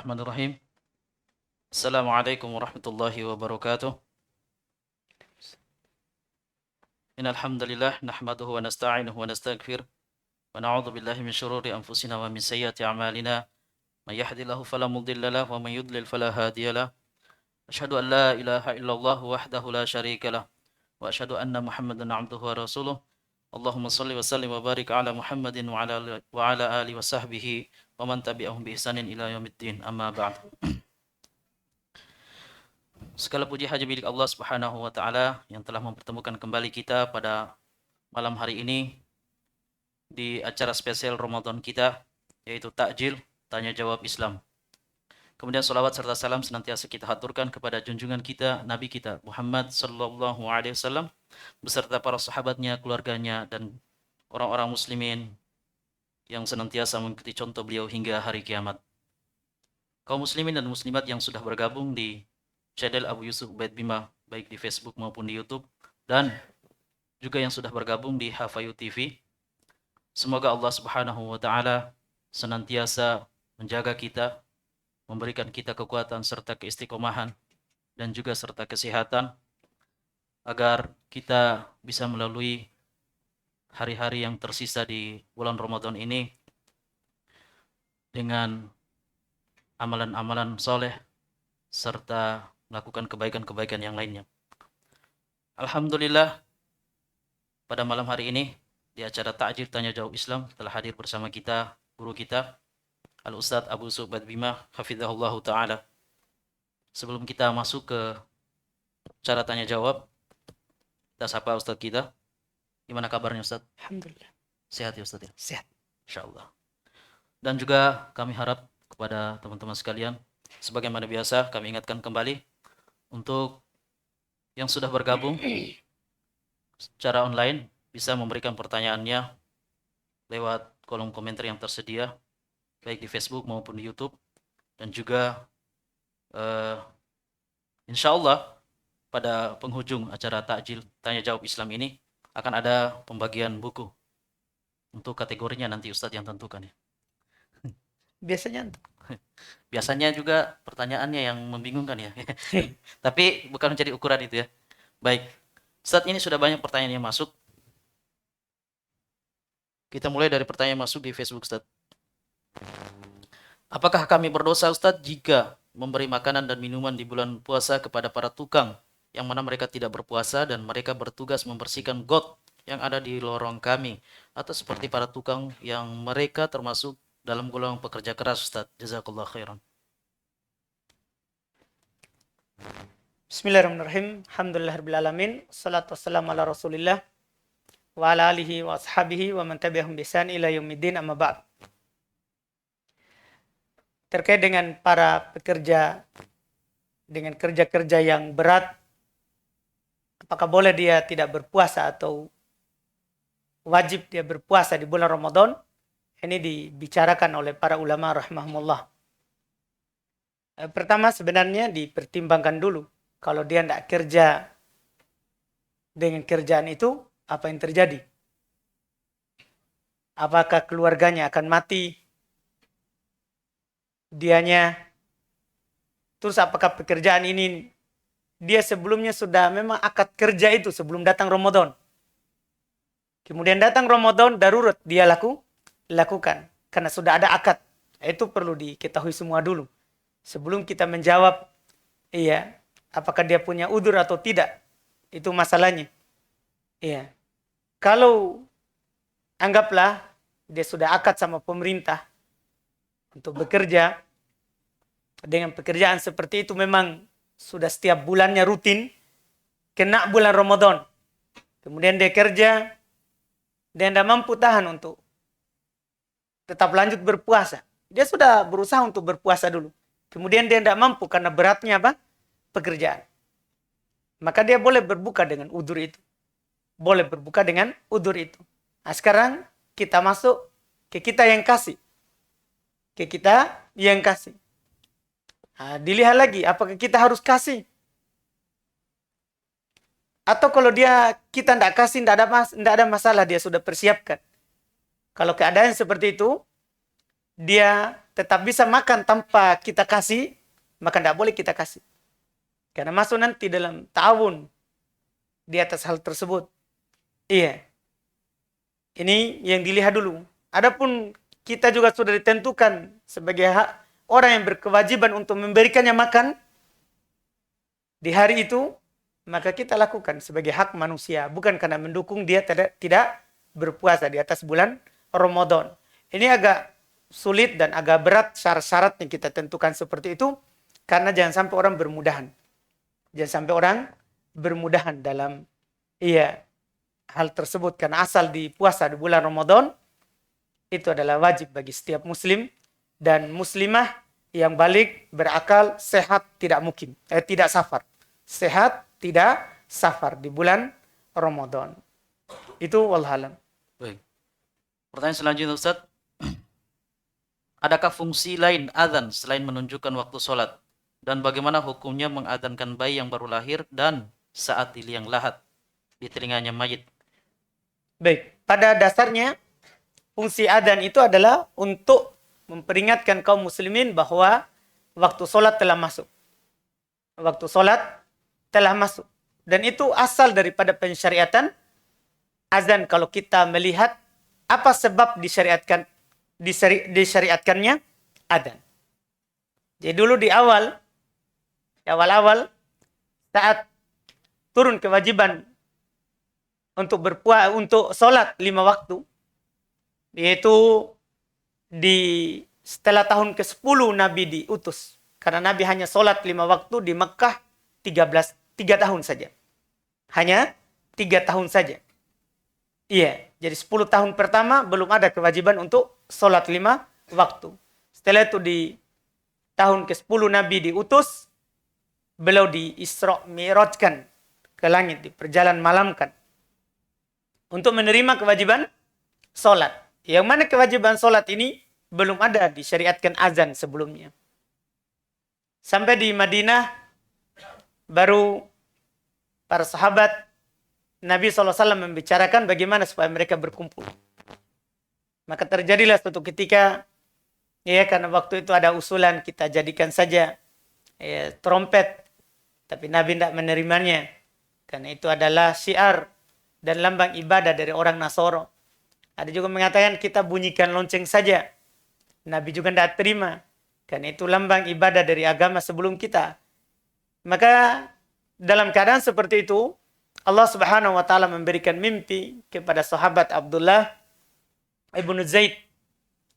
Bismillahirrahmanirrahim. Assalamualaikum warahmatullahi wabarakatuh. Innal hamdalillah nahmaduhu wa nasta'inuhu wa nastaghfir wa na'udzu billahi min shururi anfusina wa min sayyiati a'malina. May yahdihillahu fala mudilla lahu wa may yudlil fala hadiya lahu. Asyhadu an la ilaha illallah wahdahu la syarika lahu wa asyhadu anna Muhammadan 'abduhu wa rasuluh. Allahumma shalli wa sallim wa barik ala Muhammadin wa ala alihi wa sahbihi wa man tabi'ahum bi ihsanin ila yaumiddin. Amma ba'd. Segala puji hanya milik Allah Subhanahu wa taala yang telah mempertemukan kembali kita pada malam hari ini di acara spesial Ramadan kita, yaitu Takjil Tanya Jawab Islam. Kemudian salawat serta salam senantiasa kita haturkan kepada junjungan kita, Nabi kita Muhammad sallallahu alaihi wasallam beserta para sahabatnya, keluarganya dan orang-orang muslimin yang senantiasa mengikuti contoh beliau hingga hari kiamat. Kaum muslimin dan muslimat yang sudah bergabung di channel Abu Yusuf Ubaid Bima baik di Facebook maupun di YouTube dan juga yang sudah bergabung di Hafayu TV. Semoga Allah Subhanahu wa taala senantiasa menjaga kita, memberikan kita kekuatan serta keistiqomahan dan juga serta kesehatan agar kita bisa melalui hari-hari yang tersisa di bulan Ramadan ini dengan amalan-amalan soleh serta melakukan kebaikan-kebaikan yang lainnya. Alhamdulillah, pada malam hari ini di acara Takjil Tanya Jawab Islam telah hadir bersama kita guru kita Al-Ustadz Abu Yusuf Ubaid Bima hafizahullahu ta'ala. Sebelum kita masuk ke cara tanya jawab, kita sapa Ustadz kita. Gimana kabarnya Ustadz? Alhamdulillah. Sehat ya Ustadz ya? Sehat. Insyaallah. Dan juga kami harap kepada teman-teman sekalian, sebagaimana biasa kami ingatkan kembali untuk yang sudah bergabung secara online bisa memberikan pertanyaannya lewat kolom komentar yang tersedia baik di Facebook maupun di YouTube. Dan juga insya Allah pada penghujung acara Takjil Tanya Jawab Islam ini akan ada pembagian buku. Untuk kategorinya nanti Ustadz yang tentukan ya. Biasanya juga pertanyaannya yang membingungkan ya. Tapi bukan menjadi ukuran itu ya. Baik, Ustadz ini sudah banyak pertanyaan yang masuk. Kita mulai dari pertanyaan yang masuk di Facebook Ustadz. Apakah kami berdosa Ustadz jika memberi makanan dan minuman di bulan puasa kepada para tukang yang mana mereka tidak berpuasa dan mereka bertugas membersihkan got yang ada di lorong kami, atau seperti para tukang yang mereka termasuk dalam golongan pekerja keras Ustadz? Jazakallah khairan. Bismillahirrahmanirrahim. Alhamdulillahirrahmanirrahim. Salatu wassalamu ala rasulillah wa ala alihi wa ashabihi wa man tabi'ahum bi ihsan ila yaumiddin, amma ba'd. Terkait dengan para pekerja dengan kerja-kerja yang berat, apakah boleh dia tidak berpuasa atau wajib dia berpuasa di bulan Ramadan? Ini dibicarakan oleh para ulama rahimahumullah. Pertama sebenarnya dipertimbangkan dulu. Kalau dia tidak kerja dengan kerjaan itu, apa yang terjadi? Apakah keluarganya akan mati? Dianya. Terus apakah pekerjaan ini dia sebelumnya sudah memang akad kerja itu sebelum datang Ramadan. Kemudian datang Ramadan darurat dia lakukan karena sudah ada akad. Itu perlu diketahui semua dulu sebelum kita menjawab iya apakah dia punya udzur atau tidak. Itu masalahnya. Iya. Kalau anggaplah dia sudah akad sama pemerintah untuk bekerja dengan pekerjaan seperti itu, memang sudah setiap bulannya rutin kena bulan Ramadan. Kemudian dia kerja dan tidak mampu tahan untuk tetap lanjut berpuasa. Dia sudah berusaha untuk berpuasa dulu. Kemudian dia tidak mampu karena beratnya apa? Pekerjaan. Maka dia boleh berbuka dengan udzur itu. Boleh berbuka dengan udzur itu. Nah, sekarang kita masuk ke kita yang kasih. Ke kita yang kasih. Nah, dilihat lagi apakah kita harus kasih. Atau kalau kita tidak kasih, tidak ada masalah, dia sudah persiapkan. Kalau keadaan seperti itu, dia tetap bisa makan tanpa kita kasih, maka tidak boleh kita kasih. Karena masuk nanti dalam ta'awun di atas hal tersebut. Iya. Ini yang dilihat dulu. Adapun kita juga sudah ditentukan sebagai orang yang berkewajiban untuk memberikannya makan di hari itu, maka kita lakukan sebagai hak manusia, bukan karena mendukung dia tidak berpuasa di atas bulan Ramadan. Ini agak sulit dan agak berat syarat-syarat yang kita tentukan seperti itu, karena jangan sampai orang bermudahan. Jangan sampai orang bermudahan dalam hal tersebut, karena asal di puasa di bulan Ramadan itu adalah wajib bagi setiap muslim dan muslimah yang balik, berakal, sehat, tidak safar. Sehat, tidak safar di bulan Ramadan. Itu wallahualam. Baik. Pertanyaan selanjutnya Ustaz. Adakah fungsi lain azan selain menunjukkan waktu sholat? Dan bagaimana hukumnya mengadzankan bayi yang baru lahir dan saat di liang lahat di telinganya mayit? Baik, pada dasarnya fungsi adzan itu adalah untuk memperingatkan kaum muslimin bahwa waktu sholat telah masuk. Waktu sholat telah masuk. Dan itu asal daripada pensyariatan azan. Kalau kita melihat apa sebab disyariatkannya adzan. Jadi dulu di awal saat turun kewajiban untuk untuk sholat 5 waktu, yaitu setelah tahun ke-10 Nabi diutus. Karena Nabi hanya sholat 5 waktu di Mekah 3 tahun saja. Hanya 3 tahun saja. Iya, jadi 10 tahun pertama belum ada kewajiban untuk sholat 5 waktu. Setelah itu di tahun ke-10 Nabi diutus, beliau di Isra Mi'rajkan ke langit, diperjalan malamkan untuk menerima kewajiban sholat. Yang mana kewajiban sholat ini belum ada disyariatkan azan sebelumnya. Sampai di Madinah baru para sahabat Nabi SAW membicarakan bagaimana supaya mereka berkumpul. Maka terjadilah suatu ketika, karena waktu itu ada usulan kita jadikan saja trompet, tapi Nabi tidak menerimanya. Karena itu adalah syiar dan lambang ibadah dari orang Nasoro. Ada juga mengatakan kita bunyikan lonceng saja. Nabi juga tidak terima. Karena itu lambang ibadah dari agama sebelum kita. Maka dalam keadaan seperti itu, Allah Subhanahu wa taala memberikan mimpi kepada sahabat Abdullah ibnu Zaid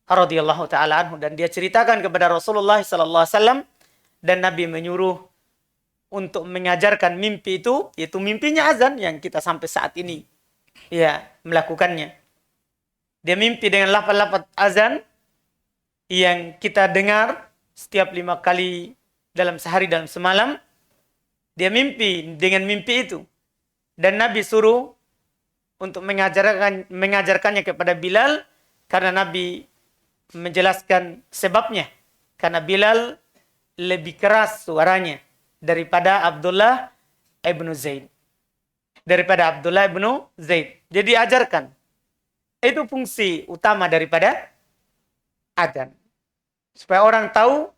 radhiyallahu taala anhu, dan dia ceritakan kepada Rasulullah sallallahu alaihi wasallam, dan Nabi menyuruh untuk mengajarkan mimpi itu, yaitu mimpinya azan yang kita sampai saat ini melakukannya. Dia mimpi dengan lafaz-lafaz azan yang kita dengar setiap 5 kali dalam sehari, dalam semalam. Dia mimpi dengan mimpi itu. Dan Nabi suruh untuk mengajarkannya kepada Bilal, karena Nabi menjelaskan sebabnya. Karena Bilal lebih keras suaranya daripada Abdullah ibnu Zaid. Jadi ajarkan. Itu fungsi utama daripada adzan. Supaya orang tahu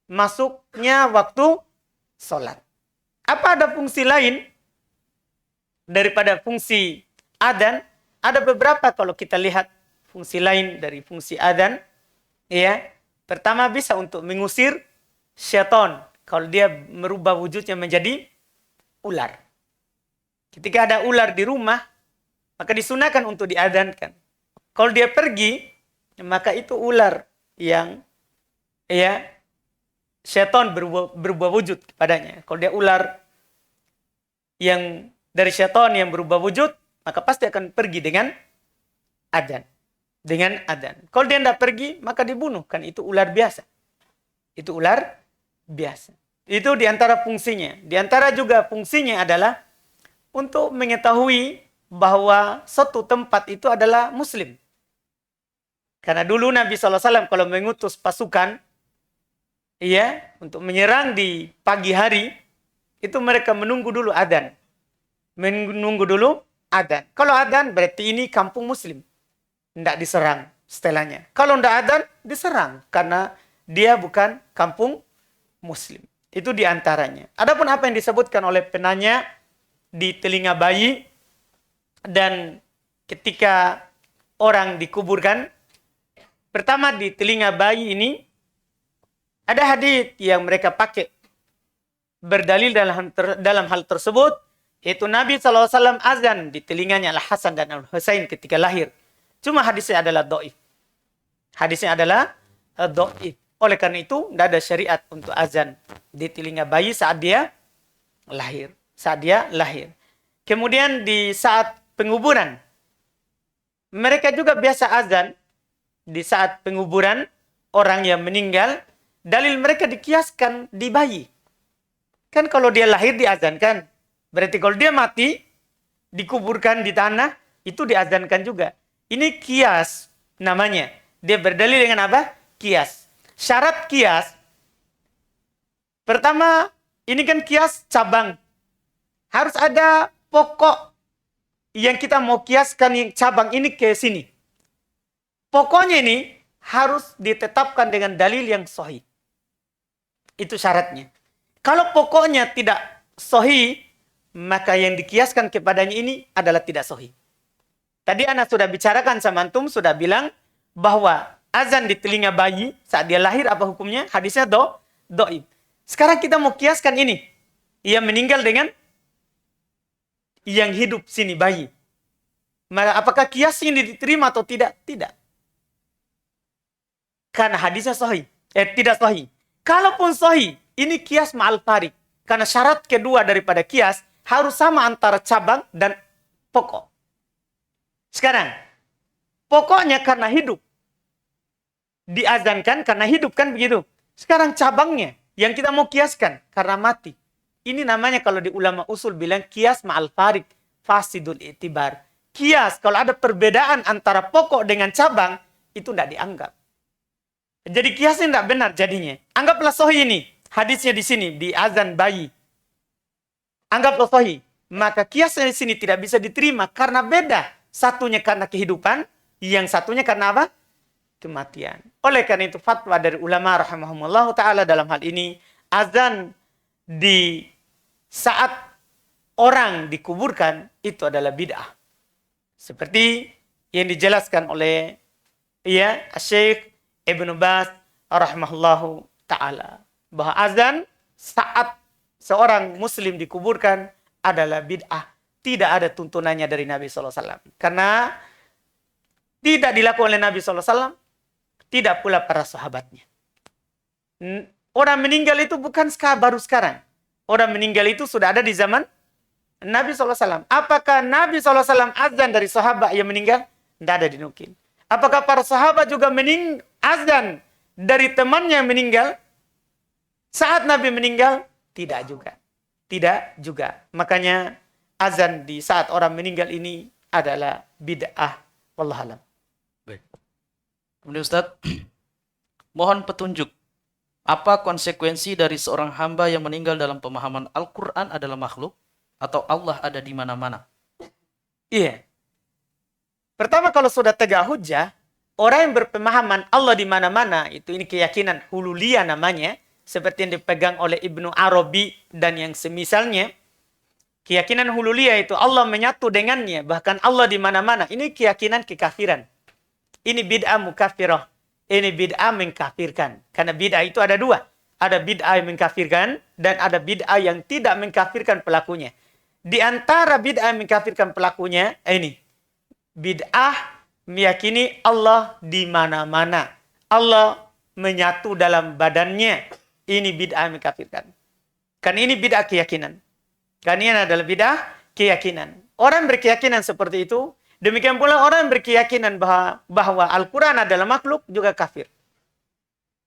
masuknya waktu sholat. Apa ada fungsi lain daripada fungsi adzan? Ada beberapa kalau kita lihat fungsi lain dari fungsi adzan. Pertama, bisa untuk mengusir syaitan kalau dia merubah wujudnya menjadi ular. Ketika ada ular di rumah, maka disunahkan untuk diadzankan. Kalau dia pergi, maka itu ular yang syaitan berubah wujud kepadanya. Kalau dia ular yang dari syaitan yang berubah wujud, maka pasti akan pergi dengan adzan. Kalau dia tidak pergi, maka dibunuh. Kan itu ular biasa. Itu diantara fungsinya. Diantara juga fungsinya adalah untuk mengetahui bahwa suatu tempat itu adalah muslim. Karena dulu Nabi SAW kalau mengutus pasukan untuk menyerang di pagi hari, itu mereka menunggu dulu adzan. Kalau adzan berarti ini kampung muslim, tidak diserang. setelahnya. Kalau tidak adzan, diserang karena dia bukan kampung muslim. Itu diantaranya. Adapun apa yang disebutkan oleh penanya di telinga bayi dan ketika orang dikuburkan, pertama di telinga bayi ini ada hadis yang mereka pakai berdalil dalam hal tersebut, yaitu Nabi SAW azan di telinganya Al-Hasan dan Al-Husain ketika lahir. Cuma hadisnya adalah dhaif. Hadisnya adalah dhaif. Oleh karena itu, tidak ada syariat untuk azan di telinga bayi saat dia lahir. Saat dia lahir. Kemudian di saat penguburan, mereka juga biasa azan di saat penguburan orang yang meninggal. Dalil mereka dikiaskan di bayi. Kan kalau dia lahir diazankan. Berarti kalau dia mati, dikuburkan di tanah, itu diazankan juga. Ini kias namanya. Dia berdalil dengan apa? Kias. Syarat kias. Pertama, ini kan kias cabang. Harus ada pokok yang kita mau kiaskan yang cabang ini ke sini. Pokoknya ini harus ditetapkan dengan dalil yang sahih. Itu syaratnya. Kalau pokoknya tidak sahih, maka yang dikiaskan kepadanya ini adalah tidak sahih. Tadi anak sudah bicarakan sama antum, sudah bilang bahwa azan di telinga bayi saat dia lahir apa hukumnya? Hadisnya dhaif. Sekarang kita mau kiaskan ini. Ia meninggal dengan yang hidup sini bayi. Maka apakah kias ini diterima atau tidak? Tidak. Karena hadisnya sahih. Tidak sahih. Kalaupun sahih, ini kias ma'al farik. Karena syarat kedua daripada kias harus sama antara cabang dan pokok. Sekarang, pokoknya karena hidup. Diazankan karena hidup kan begitu. Sekarang cabangnya yang kita mau kiaskan karena mati. Ini namanya kalau di ulama usul bilang kias ma'al farik. Fasidul i'tibar. Kias, kalau ada perbedaan antara pokok dengan cabang, itu tidak dianggap. Jadi kiasnya tidak benar jadinya. Anggaplah sahih ini. Hadisnya di sini, di azan bayi. Anggaplah sahih. Maka kiasnya di sini tidak bisa diterima karena beda. Satunya karena kehidupan, yang satunya karena apa? Kematian. Oleh karena itu fatwa dari ulama rahimahumullah ta'ala dalam hal ini, azan di saat orang dikuburkan itu adalah bid'ah. Seperti yang dijelaskan oleh Syekh Ibnu Baz rahimahullahu ta'ala. Bahwa azan saat seorang muslim dikuburkan adalah bid'ah. Tidak ada tuntunannya dari Nabi SAW. Karena tidak dilakukan oleh Nabi SAW, tidak pula para sahabatnya. Orang meninggal itu bukan baru sekarang. Orang meninggal itu sudah ada di zaman Nabi SAW. Apakah Nabi SAW azan dari sahabat yang meninggal? Tidak ada dinukil. Apakah para sahabat juga azan dari temannya yang meninggal? Saat Nabi meninggal? Tidak juga. Tidak juga. Makanya azan di saat orang meninggal ini adalah bid'ah. Wallahualam. Baik. Kemudian Ustaz, mohon petunjuk. Apa konsekuensi dari seorang hamba yang meninggal dalam pemahaman Al-Quran adalah makhluk? Atau Allah ada di mana-mana? Iya. Pertama, kalau sudah tegak hujah, orang yang berpemahaman Allah di mana-mana, itu ini keyakinan hululiyah namanya, seperti yang dipegang oleh Ibnu Arabi dan yang semisalnya. Keyakinan hululiyah itu Allah menyatu dengannya, bahkan Allah di mana-mana. Ini keyakinan kekafiran. Ini bid'ah mukafirah. Ini bid'ah mengkafirkan. Karena bid'ah itu ada dua. Ada bid'ah yang mengkafirkan dan ada bid'ah yang tidak mengkafirkan pelakunya. Di antara bid'ah yang mengkafirkan pelakunya, ini. Bid'ah meyakini Allah di mana-mana. Allah menyatu dalam badannya. Ini bid'ah yang mengkafirkan. Karena ini bid'ah keyakinan. Karena ini adalah bid'ah keyakinan. Orang berkeyakinan seperti itu. Demikian pula orang berkeyakinan bahwa Al-Quran adalah makhluk juga kafir.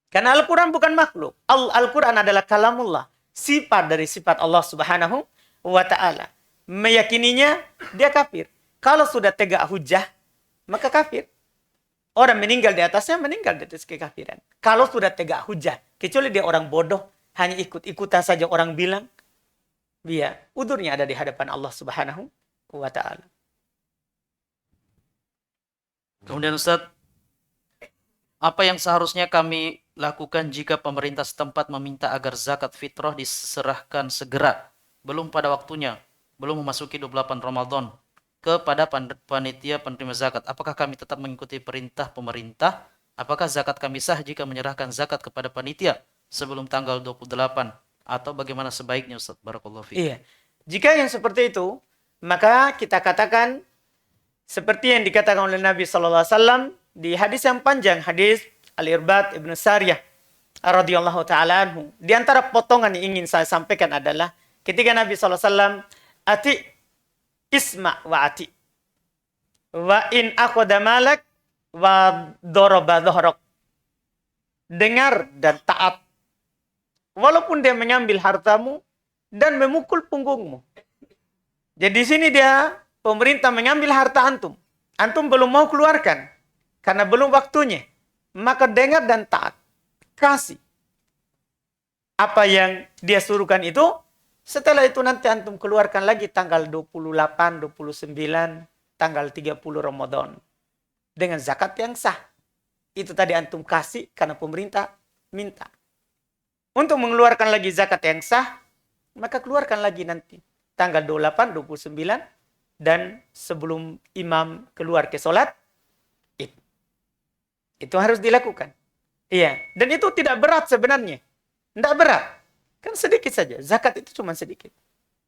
Karena Al-Quran bukan makhluk. Al-Quran adalah kalamullah. Sifat dari sifat Allah subhanahu wa ta'ala. Meyakininya, dia kafir. Kalau sudah tegak hujah, maka kafir. Orang meninggal di atasnya, meninggal di atas kekafiran. Kalau sudah tegak hujah, kecuali dia orang bodoh, hanya ikut-ikutan saja orang bilang, dia udurnya ada di hadapan Allah subhanahu wa ta'ala. Kemudian Ustaz, Apa yang seharusnya kami lakukan jika pemerintah setempat meminta agar zakat fitrah diserahkan segera, belum pada waktunya, belum memasuki 28 Ramadan, kepada panitia penerima zakat? Apakah kami tetap mengikuti perintah pemerintah? Apakah zakat kami sah jika menyerahkan zakat kepada panitia sebelum tanggal 28? Atau bagaimana sebaiknya, Ustaz? Barakallahu fiik. Iya. Jika yang seperti itu, maka kita katakan seperti yang dikatakan oleh Nabi sallallahu alaihi wasallam di hadis yang panjang, hadis Al-Irbad Ibnu Sariyah radhiyallahu taala anhu. Di antara potongan yang ingin saya sampaikan adalah ketika Nabi sallallahu alaihi wasallam, ati isma wa ati wa in akhadha malak wa daraba dhahrok. Dengar dan taat. Walaupun dia mengambil hartamu dan memukul punggungmu. Jadi di sini dia, pemerintah mengambil harta antum. Antum belum mau keluarkan. Karena belum waktunya. Maka dengar dan taat. Kasih. Apa yang dia suruhkan itu. Setelah itu nanti antum keluarkan lagi tanggal 28, 29, tanggal 30 Ramadan. Dengan zakat yang sah. Itu tadi antum kasih karena pemerintah minta. Untuk mengeluarkan lagi zakat yang sah, maka keluarkan lagi nanti. Tanggal 28, 29, dan sebelum imam keluar ke sholat, itu harus dilakukan. Iya, dan itu tidak berat sebenarnya. Tidak berat. Kan sedikit saja. Zakat itu cuma sedikit.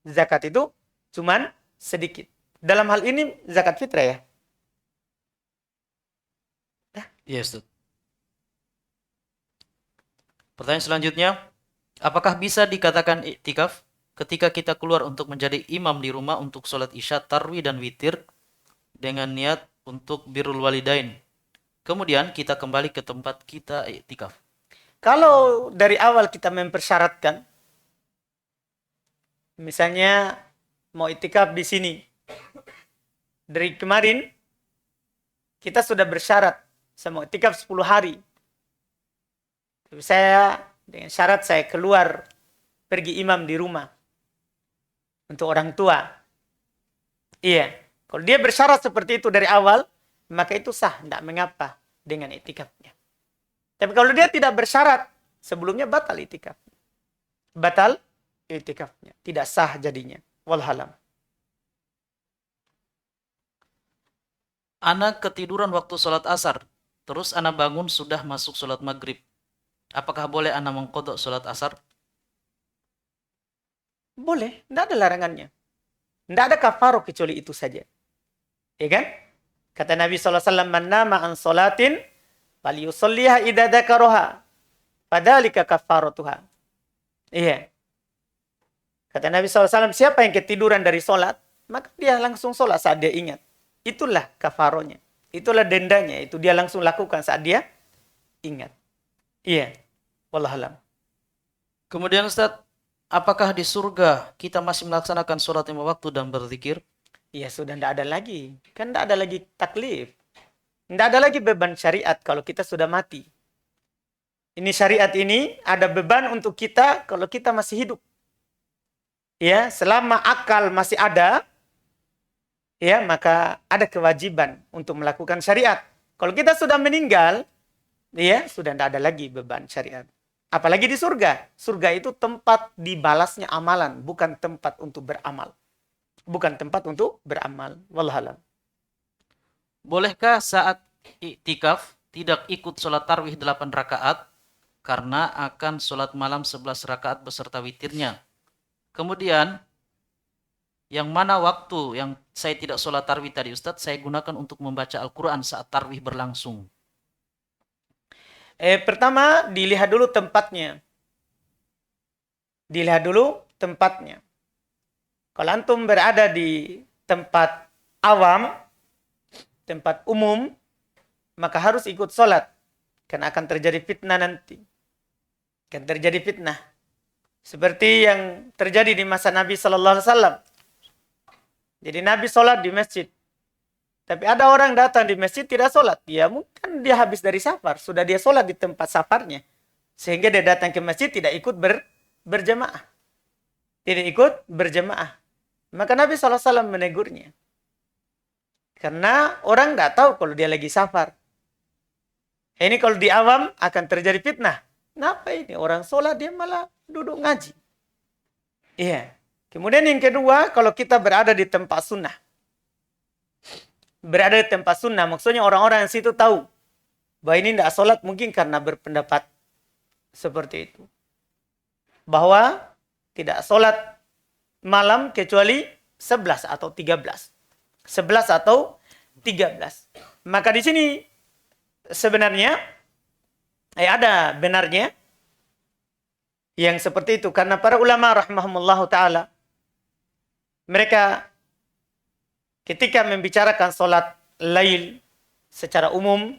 Zakat itu cuma sedikit. Dalam hal ini zakat fitrah ya. Iya, Ustaz. Pertanyaan selanjutnya, apakah bisa dikatakan iktikaf ketika kita keluar untuk menjadi imam di rumah untuk sholat isya, tarwi, dan witir dengan niat untuk birrul walidain? Kemudian kita kembali ke tempat kita iktikaf. Kalau dari awal kita mempersyaratkan, misalnya mau iktikaf di sini, dari kemarin kita sudah bersyarat, saya mau iktikaf 10 hari. Tapi saya dengan syarat saya keluar pergi imam di rumah untuk orang tua. Iya, kalau dia bersyarat seperti itu dari awal, maka itu sah, tidak mengapa dengan iktikafnya. Tapi kalau dia tidak bersyarat, sebelumnya batal iktikaf. Batal iktikafnya, tidak sah jadinya. Walhalam. Ana ketiduran waktu sholat asar, terus ana bangun sudah masuk sholat maghrib. Apakah boleh ana mengqadha sholat asar? Boleh, tidak ada larangannya. Tidak ada kafaroh kecuali itu saja. Ya kan? Kata Nabi SAW, man nama an sholatin, falyusalliha idza dzakaraha. Fadzalika kafaratuha. Iya. Kata Nabi SAW, siapa yang ketiduran dari sholat, maka dia langsung sholat saat dia ingat. Itulah kafarohnya. Itulah dendanya. Itu dia langsung lakukan saat dia ingat. Iya. Wallahualam. Kemudian Ustaz, apakah di surga kita masih melaksanakan sholat lima waktu dan berzikir? Ya sudah tidak ada lagi. Kan tidak ada lagi taklif. Tidak ada lagi beban syariat kalau kita sudah mati. Ini syariat ini ada beban untuk kita kalau kita masih hidup. Ya, selama akal masih ada, ya maka ada kewajiban untuk melakukan syariat. Kalau kita sudah meninggal, ya sudah tidak ada lagi beban syariat. Apalagi di surga. Surga itu tempat dibalasnya amalan, bukan tempat untuk beramal. Bukan tempat untuk beramal. Wallahualam. Bolehkah saat iktikaf tidak ikut sholat tarwih 8 rakaat karena akan sholat malam 11 rakaat beserta witirnya? Kemudian, yang mana waktu yang saya tidak sholat tarwih tadi Ustadz, saya gunakan untuk membaca Al-Quran saat tarwih berlangsung. Pertama, dilihat dulu tempatnya. Dilihat dulu tempatnya. Kalau antum berada di tempat awam, tempat umum, maka harus ikut sholat. Karena akan terjadi fitnah nanti. Akan terjadi fitnah. Seperti yang terjadi di masa Nabi Sallallahu Alaihi Wasallam. Jadi Nabi sholat di masjid. Tapi ada orang datang di masjid tidak sholat. Ya mungkin dia habis dari safar. Sudah dia sholat di tempat safarnya. Sehingga dia datang ke masjid tidak ikut berjamaah. Tidak ikut berjamaah. Maka Nabi SAW menegurnya. Karena orang tidak tahu kalau dia lagi safar. Ini kalau di awam akan terjadi fitnah. Kenapa ini? Orang sholat dia malah duduk ngaji. Iya. Kemudian yang kedua, kalau kita berada di tempat sunnah. Berada di tempat sunnah, maksudnya orang-orang yang situ tahu bahwa ini tidak sholat mungkin karena berpendapat seperti itu. Bahwa tidak sholat malam kecuali 11 atau 13. 11 atau 13. Maka di sini sebenarnya ada benarnya yang seperti itu. Karena para ulama rahimahumullah ta'ala, mereka ketika membicarakan sholat lail secara umum,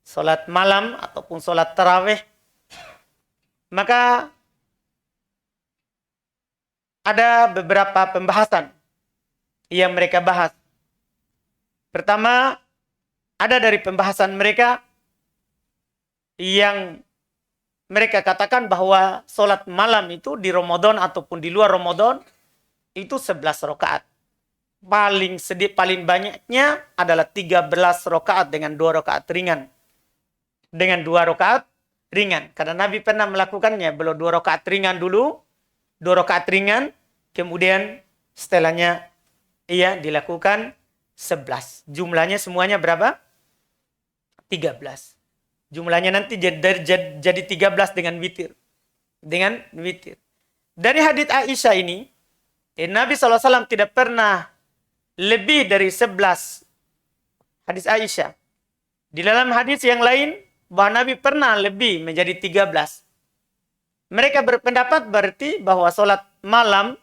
sholat malam ataupun sholat tarawih, maka ada beberapa pembahasan yang mereka bahas. Pertama, ada dari pembahasan mereka yang mereka katakan bahwa sholat malam itu di Ramadan ataupun di luar Ramadan itu 11 rakaat. Paling banyaknya adalah 13 rakaat dengan 2 rakaat ringan. Dengan 2 rakaat ringan. Karena Nabi pernah melakukannya. Belum 2 rakaat ringan dulu. 2 rakaat ringan. Kemudian setelahnya ia dilakukan 11. Jumlahnya semuanya berapa? 13. Jumlahnya nanti jadi 13 dengan witir. Dengan witir. Dari hadits Aisyah ini, Nabi SAW tidak pernah lebih dari 11 hadis Aisyah. Di dalam hadis yang lain, bahwa Nabi pernah lebih menjadi 13. Mereka berpendapat berarti bahwa sholat malam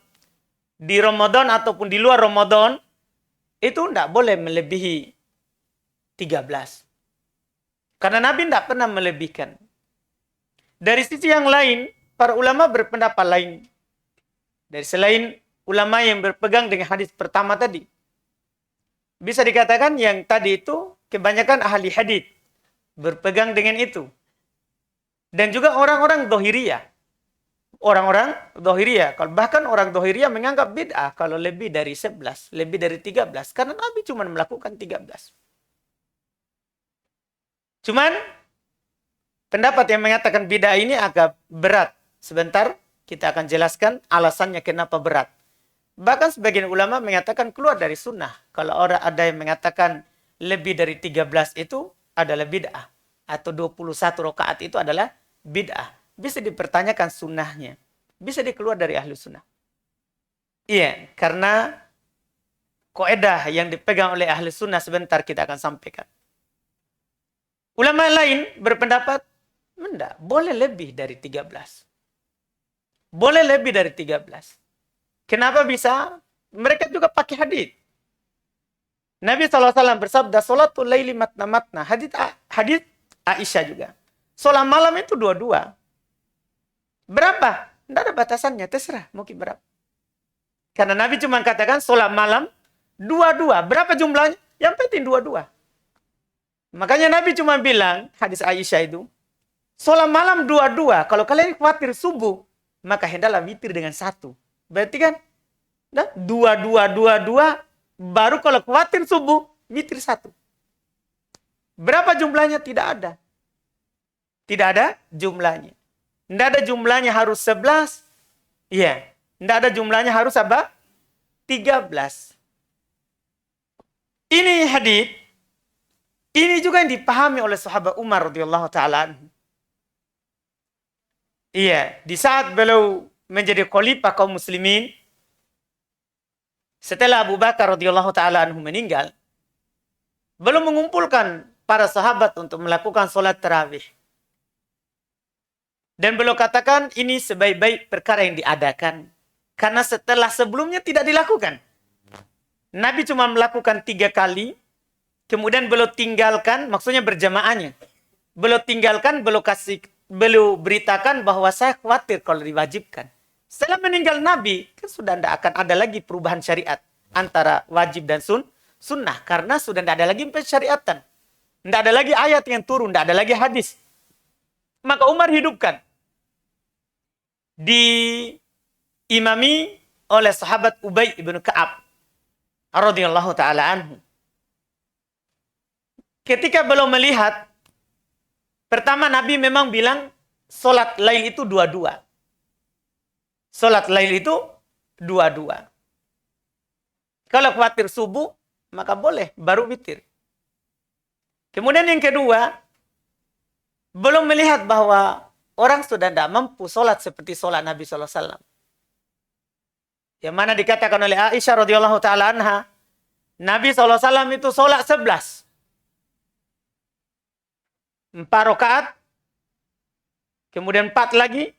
di Ramadan ataupun di luar Ramadan itu tidak boleh melebihi 13. Karena Nabi tidak pernah melebihkan. Dari sisi yang lain, para ulama berpendapat lain. Dari selain ulama yang berpegang dengan hadis pertama tadi. Bisa dikatakan yang tadi itu kebanyakan ahli hadis berpegang dengan itu. Dan juga orang-orang Dhahiriyah. Orang-orang Dhahiriyah. Bahkan orang Dhahiriyah menganggap bid'ah kalau lebih dari 11, lebih dari 13. Karena Nabi cuma melakukan 13. Cuman pendapat yang mengatakan bid'ah ini agak berat. Sebentar kita akan jelaskan alasannya kenapa berat. Bahkan sebagian ulama mengatakan keluar dari sunnah. Kalau orang ada yang mengatakan lebih dari 13 itu adalah bid'ah. Atau 21 rakaat itu adalah bid'ah. Bisa dipertanyakan sunnahnya. Bisa dikeluar dari ahli sunnah. Iya, karena kaidah yang dipegang oleh ahli sunnah sebentar kita akan sampaikan. Ulama lain berpendapat, tidak, boleh lebih dari 13. Boleh lebih dari 13. Kenapa bisa? Mereka juga pakai hadis. Nabi SAW bersabda, sholatul laili matna-matna. Hadis Aisyah juga. Sholat malam itu 22. Berapa? Tidak ada batasannya, terserah. Mungkin berapa. Karena Nabi cuma katakan sholat malam 22. Berapa jumlahnya? Yang penting 22. Makanya Nabi cuma bilang, hadis Aisyah itu, sholat malam 22. Kalau kalian khawatir subuh, maka hendaklah witir dengan 1. Berarti kan, 22, baru kalau khawatir subuh, witir 1. Berapa jumlahnya? Tidak ada. Tidak ada jumlahnya. Tidak ada jumlahnya harus 11. Iya. Tidak ada jumlahnya harus apa? 13. Ini hadis. Ini juga yang dipahami oleh sahabat Umar radhiyallahu taala anhu. Iya, di saat beliau menjadi khalifah kaum muslimin, setelah Abu Bakar radhiyallahu taala anhu meninggal, beliau mengumpulkan para sahabat untuk melakukan sholat tarawih. Dan beliau katakan ini sebaik-baik perkara yang diadakan. Karena setelah sebelumnya tidak dilakukan. Nabi cuma melakukan 3 kali. Kemudian beliau tinggalkan, maksudnya berjamaahnya. Beliau tinggalkan, beliau beritakan bahwa saya khawatir kalau diwajibkan. Setelah meninggal Nabi, kan sudah tidak akan ada lagi perubahan syariat. Antara wajib dan sunnah. Karena sudah tidak ada lagi pensyariatan. Tidak ada lagi ayat yang turun, tidak ada lagi hadis. Maka Umar hidupkan. Diimami oleh sahabat Ubay ibn Ka'ab radhiyallahu taala anhu. Ketika beliau melihat Pertama, Nabi memang bilang sholat lail itu dua-dua. Sholat lail itu dua-dua. Kalau khawatir subuh, maka boleh baru witir. Kemudian yang kedua, belum melihat bahwa orang sudah tidak mampu sholat seperti sholat Nabi SAW. Yang mana dikatakan oleh Aisyah radhiyallahu taala anha, Nabi SAW itu sholat 11. 4 rakaat, kemudian 4 lagi,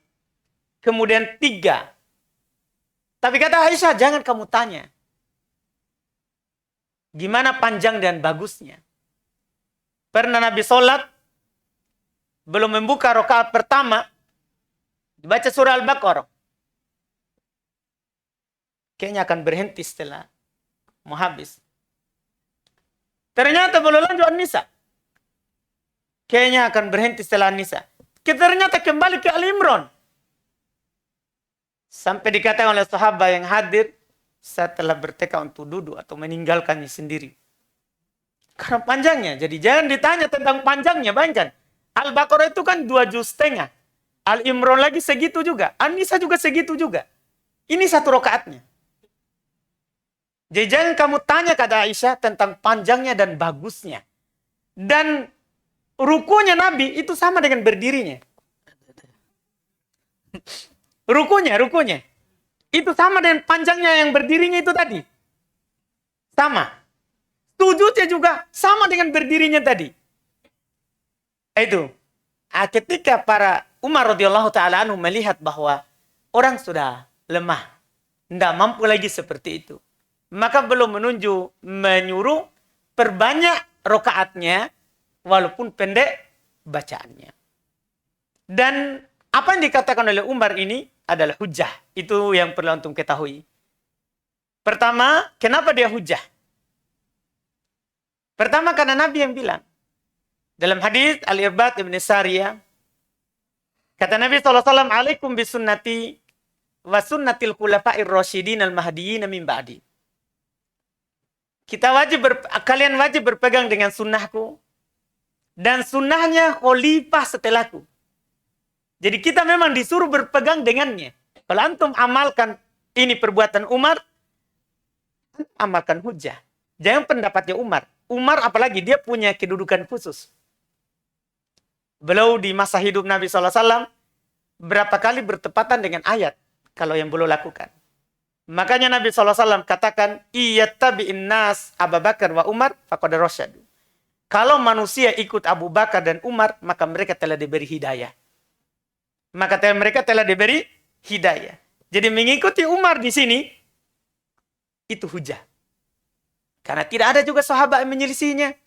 kemudian 3. Tapi kata Aisyah, jangan kamu tanya. Gimana panjang dan bagusnya. Pernah Nabi sholat, belum membuka rakaat pertama, dibaca surah Al-Baqarah. Kayaknya akan berhenti setelah mau habis. Ternyata belum lanjut An-Nisa. Kayaknya akan berhenti setelah An-Nisa. Ternyata kembali ke Al-Imran. Sampai dikatakan oleh sahabat yang hadir, saya telah bertekad untuk duduk atau meninggalkannya sendiri. Karena panjangnya. Jadi jangan ditanya tentang panjangnya. Bayangkan. Al-Baqarah itu kan 2,5 juz. Al-Imran lagi segitu juga. An-Nisa juga segitu juga. Ini 1 rakaatnya. Jadi jangan kamu tanya kata Aisyah tentang panjangnya dan bagusnya. Dan rukunya Nabi itu sama dengan berdirinya. Rukunya. Itu sama dengan panjangnya yang berdirinya itu tadi. Sama. Sujudnya juga sama dengan berdirinya tadi. Itu. Ketika para Umar radhiyallahu taala anhu melihat bahwa orang sudah lemah, tidak mampu lagi seperti itu, maka belum menyuruh perbanyak rakaatnya walaupun pendek bacaannya. Dan apa yang dikatakan oleh Umar ini adalah hujah. Itu yang perlu antum ketahui. Pertama, kenapa dia hujah? Pertama karena Nabi yang bilang. Dalam hadis Al-Irbad Ibn Sariyah, kata Nabi SAW, alaikum bisunnati wa sunnatil khulafa'ir rasyidin al-mahdiyyin min ba'di. Kalian wajib berpegang dengan sunnahku dan sunnahnya khalifah setelahku. Jadi kita memang disuruh berpegang dengannya. Kalau antum amalkan ini perbuatan Umar, amalkan hujah. Jangan pendapatnya Umar. Umar apalagi dia punya kedudukan khusus. Beliau di masa hidup Nabi SAW berapa kali bertepatan dengan ayat kalau yang beliau lakukan. Makanya Nabi SAW katakan, iyattabi'in nas Abu Bakar wa Umar faqad rasyadu. Kalau manusia ikut Abu Bakar dan Umar, maka mereka telah diberi hidayah. Mereka telah diberi hidayah. Jadi mengikuti Umar di sini, itu hujah. Karena tidak ada juga sahabat yang menyelisihinya.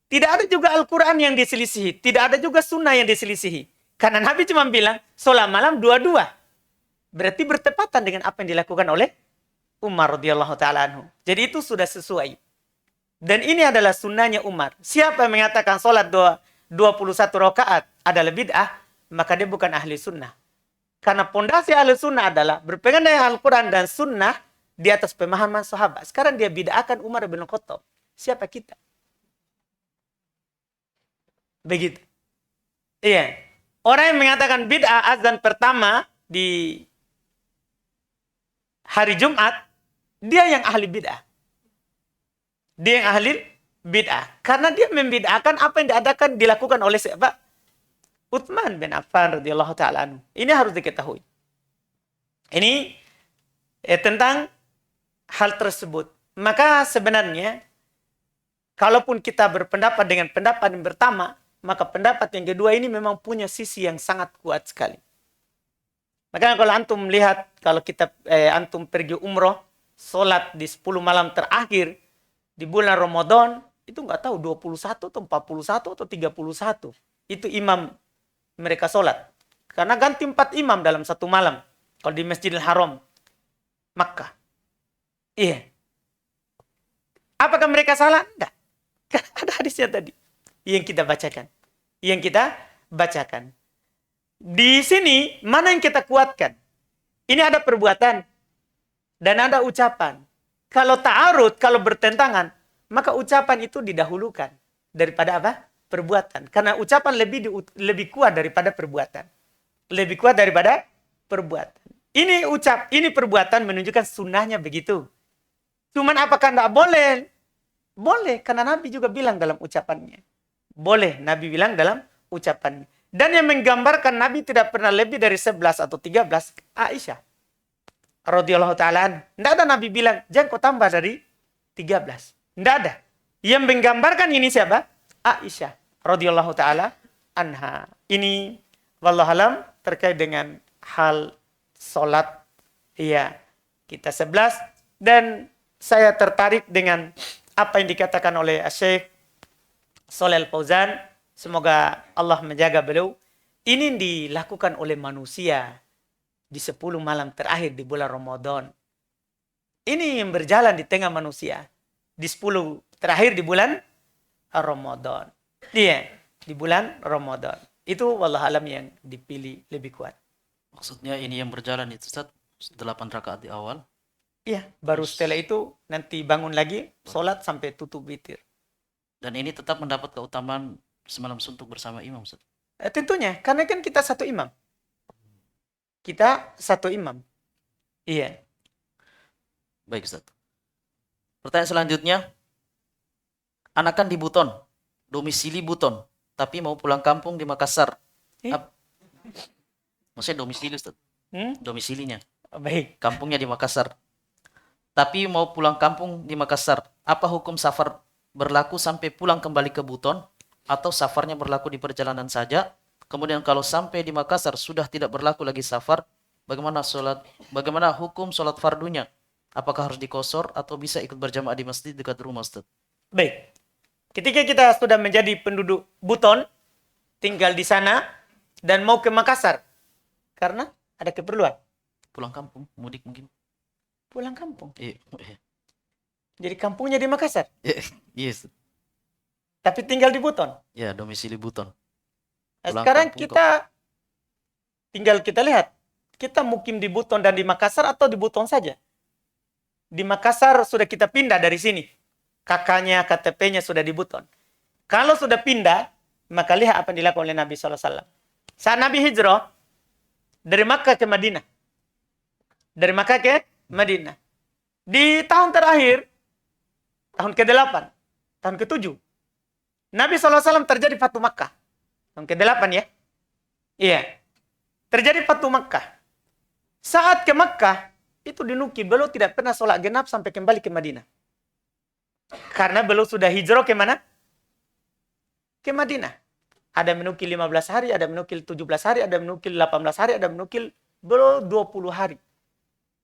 Tidak ada juga Al-Quran yang diselisihi. Tidak ada juga sunnah yang diselisihi. Karena Nabi cuma bilang, sholat malam dua-dua. Berarti bertepatan dengan apa yang dilakukan oleh Umar radhiyallahu ta'ala anhu. Jadi itu sudah sesuai. Dan ini adalah sunnahnya Umar. Siapa yang mengatakan sholat 21 rakaat adalah bid'ah, maka dia bukan ahli sunnah. Karena pondasi ahli sunnah adalah berpegang dengan Al-Quran dan sunnah di atas pemahaman sahabat. Sekarang dia bid'ahkan Umar bin Khattab. Siapa kita? Begitu. Iya. Orang yang mengatakan bid'ah azan pertama di hari Jumat, dia yang ahli bid'ah. Dia yang ahli bid'ah. Karena dia membid'ahkan apa yang dilakukan oleh siapa? Utsman bin Affan radhiyallahu ta'ala anhu. Ini harus diketahui. Ini tentang hal tersebut. Maka sebenarnya, kalaupun kita berpendapat dengan pendapat yang pertama, maka pendapat yang kedua ini memang punya sisi yang sangat kuat sekali. Makanya kalau antum melihat, kalau kita antum pergi umroh, sholat di 10 malam terakhir di bulan Ramadan, itu nggak tahu 21 atau 41 atau 31. Itu imam mereka sholat. Karena ganti 4 imam dalam satu malam. Kalau di Masjidil Haram, Makkah. Iya. Apakah mereka salah? Enggak. Ada hadisnya tadi. Yang kita bacakan. Di sini, mana yang kita kuatkan? Ini ada perbuatan dan ada ucapan. Kalau ta'arud, kalau bertentangan, maka ucapan itu didahulukan daripada apa? perbuatan. Karena ucapan lebih kuat daripada perbuatan. Lebih kuat daripada perbuatan. Ini perbuatan menunjukkan sunnahnya begitu. Cuman apakah tidak boleh? Boleh, karena Nabi juga bilang dalam ucapannya. Boleh, Nabi bilang dalam ucapannya. Dan yang menggambarkan Nabi tidak pernah lebih dari 11 atau 13, Aisyah radhiyallahu ta'ala. Tidak ada Nabi bilang, jangan kau tambah dari 13. Tidak ada. Yang menggambarkan ini siapa? Aisyah radhiyallahu ta'ala anha. Ini wallahualam terkait dengan hal solat. Iya, kita 11. Dan saya tertarik dengan apa yang dikatakan oleh Syekh Shalih Al-Fauzan. Semoga Allah menjaga beliau. Ini dilakukan oleh manusia di 10 malam terakhir di bulan Ramadan. Ini yang berjalan di tengah manusia. Di 10 terakhir di bulan Ramadan. Iya, di bulan Ramadan. Itu wallahualam yang dipilih lebih kuat. Maksudnya ini yang berjalan itu Ustaz, 8 rakaat di awal. Iya, baru setelah itu nanti bangun lagi, sholat sampai tutup witir. Dan ini tetap mendapat keutamaan semalam suntuk bersama imam Ustaz. Tentunya, karena kan kita satu imam. Kita satu imam. Iya. Baik Ustaz. Pertanyaan selanjutnya. Anakan di Buton, domisili Buton, tapi mau pulang kampung di Makassar. Maksudnya domisili Ustaz. Domisilinya. Baik. Kampungnya di Makassar. Tapi mau pulang kampung di Makassar. Apa hukum safar berlaku sampai pulang kembali ke Buton? Atau safarnya berlaku di perjalanan saja? Kemudian kalau sampai di Makassar sudah tidak berlaku lagi safar, bagaimana hukum sholat fardunya? Apakah harus dikosor atau bisa ikut berjamaah di masjid dekat rumah Ustaz? Baik. Ketika kita sudah menjadi penduduk Buton, tinggal di sana, dan mau ke Makassar, karena ada keperluan. Pulang kampung, mudik mungkin. Pulang kampung. Iya. Jadi kampungnya di Makassar. Yes. Tapi tinggal di Buton. Ya, domisili Buton. Nah, sekarang tinggal kita lihat. Kita mukim di Buton dan di Makassar atau di Buton saja. Di Makassar sudah kita pindah dari sini. Kakaknya, KTP-nya sudah di Buton. Kalau sudah pindah, maka lihat apa yang dilakukan oleh Nabi SAW. Saat Nabi hijrah, dari Makkah ke Madinah. Dari Makkah ke Madinah. Di tahun terakhir, tahun ke-8, tahun ke-7, Nabi SAW terjadi Fatu Makkah. Tahun ke-8 ya. Iya. Terjadi Fatu Makkah. Saat ke Makkah, itu dinukil. Beliau tidak pernah sholat genap sampai kembali ke Madinah. Karena beliau sudah hijrah ke mana? Ke Madinah. Ada menukil 15 hari, ada menukil 17 hari, ada menukil 18 hari, ada menukil beliau 20 hari.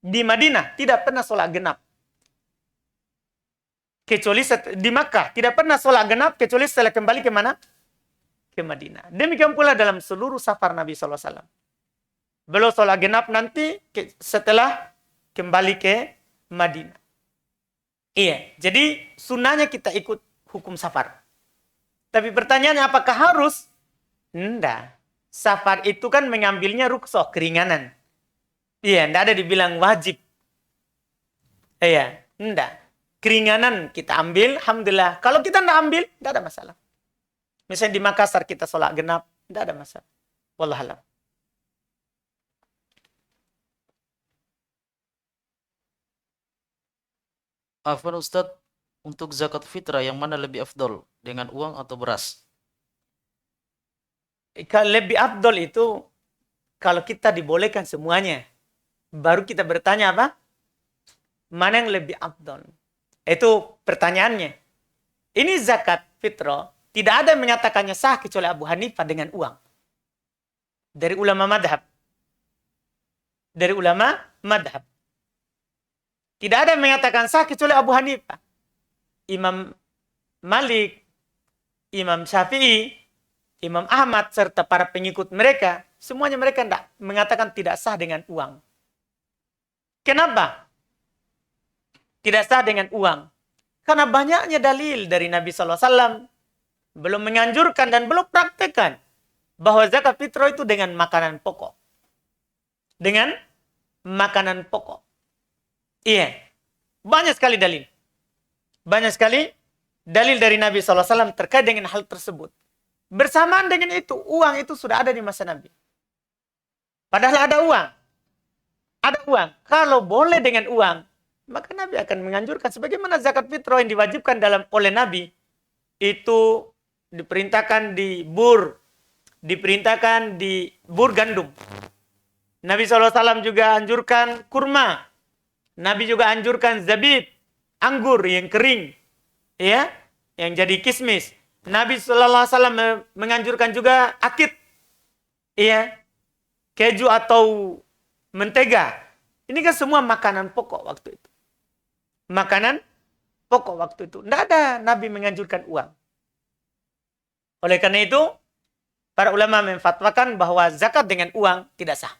Di Madinah tidak pernah sholat genap. Kecuali di Makkah tidak pernah sholat genap kecuali setelah kembali ke mana? Ke Madinah. Demikian pula dalam seluruh safar Nabi SAW. Beliau sholat genap nanti setelah kembali ke Madinah. Iya, jadi sunnahnya kita ikut hukum safar. Tapi pertanyaannya apakah harus? Enggak. Safar itu kan mengambilnya rukhsah, keringanan. Iya, enggak ada dibilang wajib. Iya, enggak. Keringanan kita ambil, alhamdulillah. Kalau kita enggak ambil, enggak ada masalah. Misalnya di Makassar kita sholat genap, enggak ada masalah. Wallahualam. Afwan Ustaz, untuk zakat fitrah yang mana lebih afdol? Dengan uang atau beras? Lebih afdol itu kalau kita dibolehkan semuanya. Baru kita bertanya apa? Mana yang lebih afdol? Itu pertanyaannya. Ini zakat fitrah. Tidak ada yang menyatakannya sah kecuali Abu Hanifah dengan uang. Dari ulama madhab. Dari ulama madhab. Tidak ada yang menyatakan sah kecuali Abu Hanifah. Imam Malik, Imam Syafi'i, Imam Ahmad, serta para pengikut mereka. Semuanya mereka tidak mengatakan tidak sah dengan uang. Kenapa? Tidak sah dengan uang. Karena banyaknya dalil dari Nabi SAW. Belum menganjurkan dan belum praktekkan bahwa zakat fitrah itu dengan makanan pokok. Dengan makanan pokok. Iya. Banyak sekali dalil. Banyak sekali dalil dari Nabi SAW terkait dengan hal tersebut. Bersamaan dengan itu, uang itu sudah ada di masa Nabi. Padahal ada uang. Ada uang. Kalau boleh dengan uang, maka Nabi akan menganjurkan. Sebagaimana zakat fitrah yang diwajibkan oleh Nabi, itu diperintahkan di bur. Diperintahkan di bur gandum. Nabi SAW juga anjurkan kurma. Nabi juga anjurkan zabib, anggur yang kering. Ya, yang jadi kismis. Nabi SAW menganjurkan juga akid. Iya. Keju atau mentega. Ini kan semua makanan pokok waktu itu. Makanan pokok waktu itu. Tidak ada Nabi menganjurkan uang. Oleh karena itu, para ulama memfatwakan bahwa zakat dengan uang tidak sah.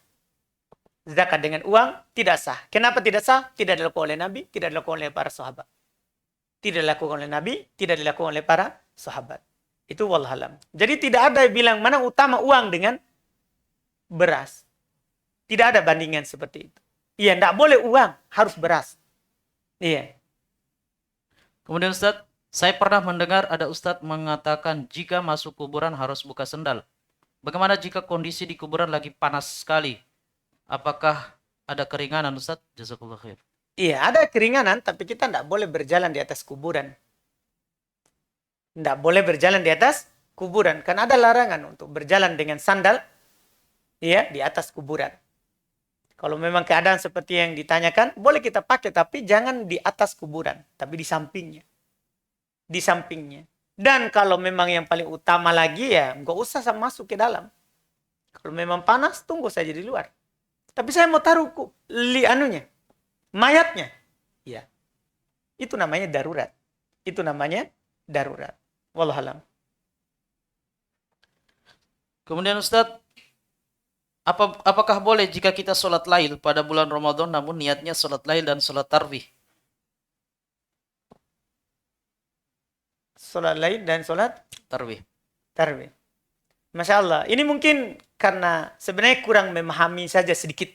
Zakat dengan uang tidak sah. Kenapa tidak sah? Tidak dilakukan oleh Nabi, tidak dilakukan oleh para sahabat. Tidak dilakukan oleh Nabi, tidak dilakukan oleh para sahabat. Itu wallahualam. Jadi tidak ada yang bilang mana utama uang dengan beras. Tidak ada bandingan seperti itu. Iya, tidak boleh uang, harus beras. Iya. Kemudian Ustadz, saya pernah mendengar ada Ustadz mengatakan jika masuk kuburan harus buka sendal. Bagaimana jika kondisi di kuburan lagi panas sekali? Apakah ada keringanan Ustadz? Jazakallah khair. Iya, ada keringanan, tapi kita tidak boleh berjalan di atas kuburan. Tidak boleh berjalan di atas kuburan. Karena ada larangan untuk berjalan dengan sandal ya, di atas kuburan. Kalau memang keadaan seperti yang ditanyakan, boleh kita pakai, tapi jangan di atas kuburan, tapi di sampingnya. Di sampingnya. Dan kalau memang yang paling utama lagi ya, nggak usah masuk ke dalam. Kalau memang panas, tunggu saja di luar. Tapi saya mau taruh mayatnya. Ya. Itu namanya darurat. Itu namanya darurat. Wallahualam. Kemudian Ustadz, apakah boleh jika kita sholat lail pada bulan Ramadan namun niatnya sholat lail dan sholat tarawih? Sholat lail dan sholat Tarawih. Masya Allah. Ini mungkin karena sebenarnya kurang memahami saja sedikit.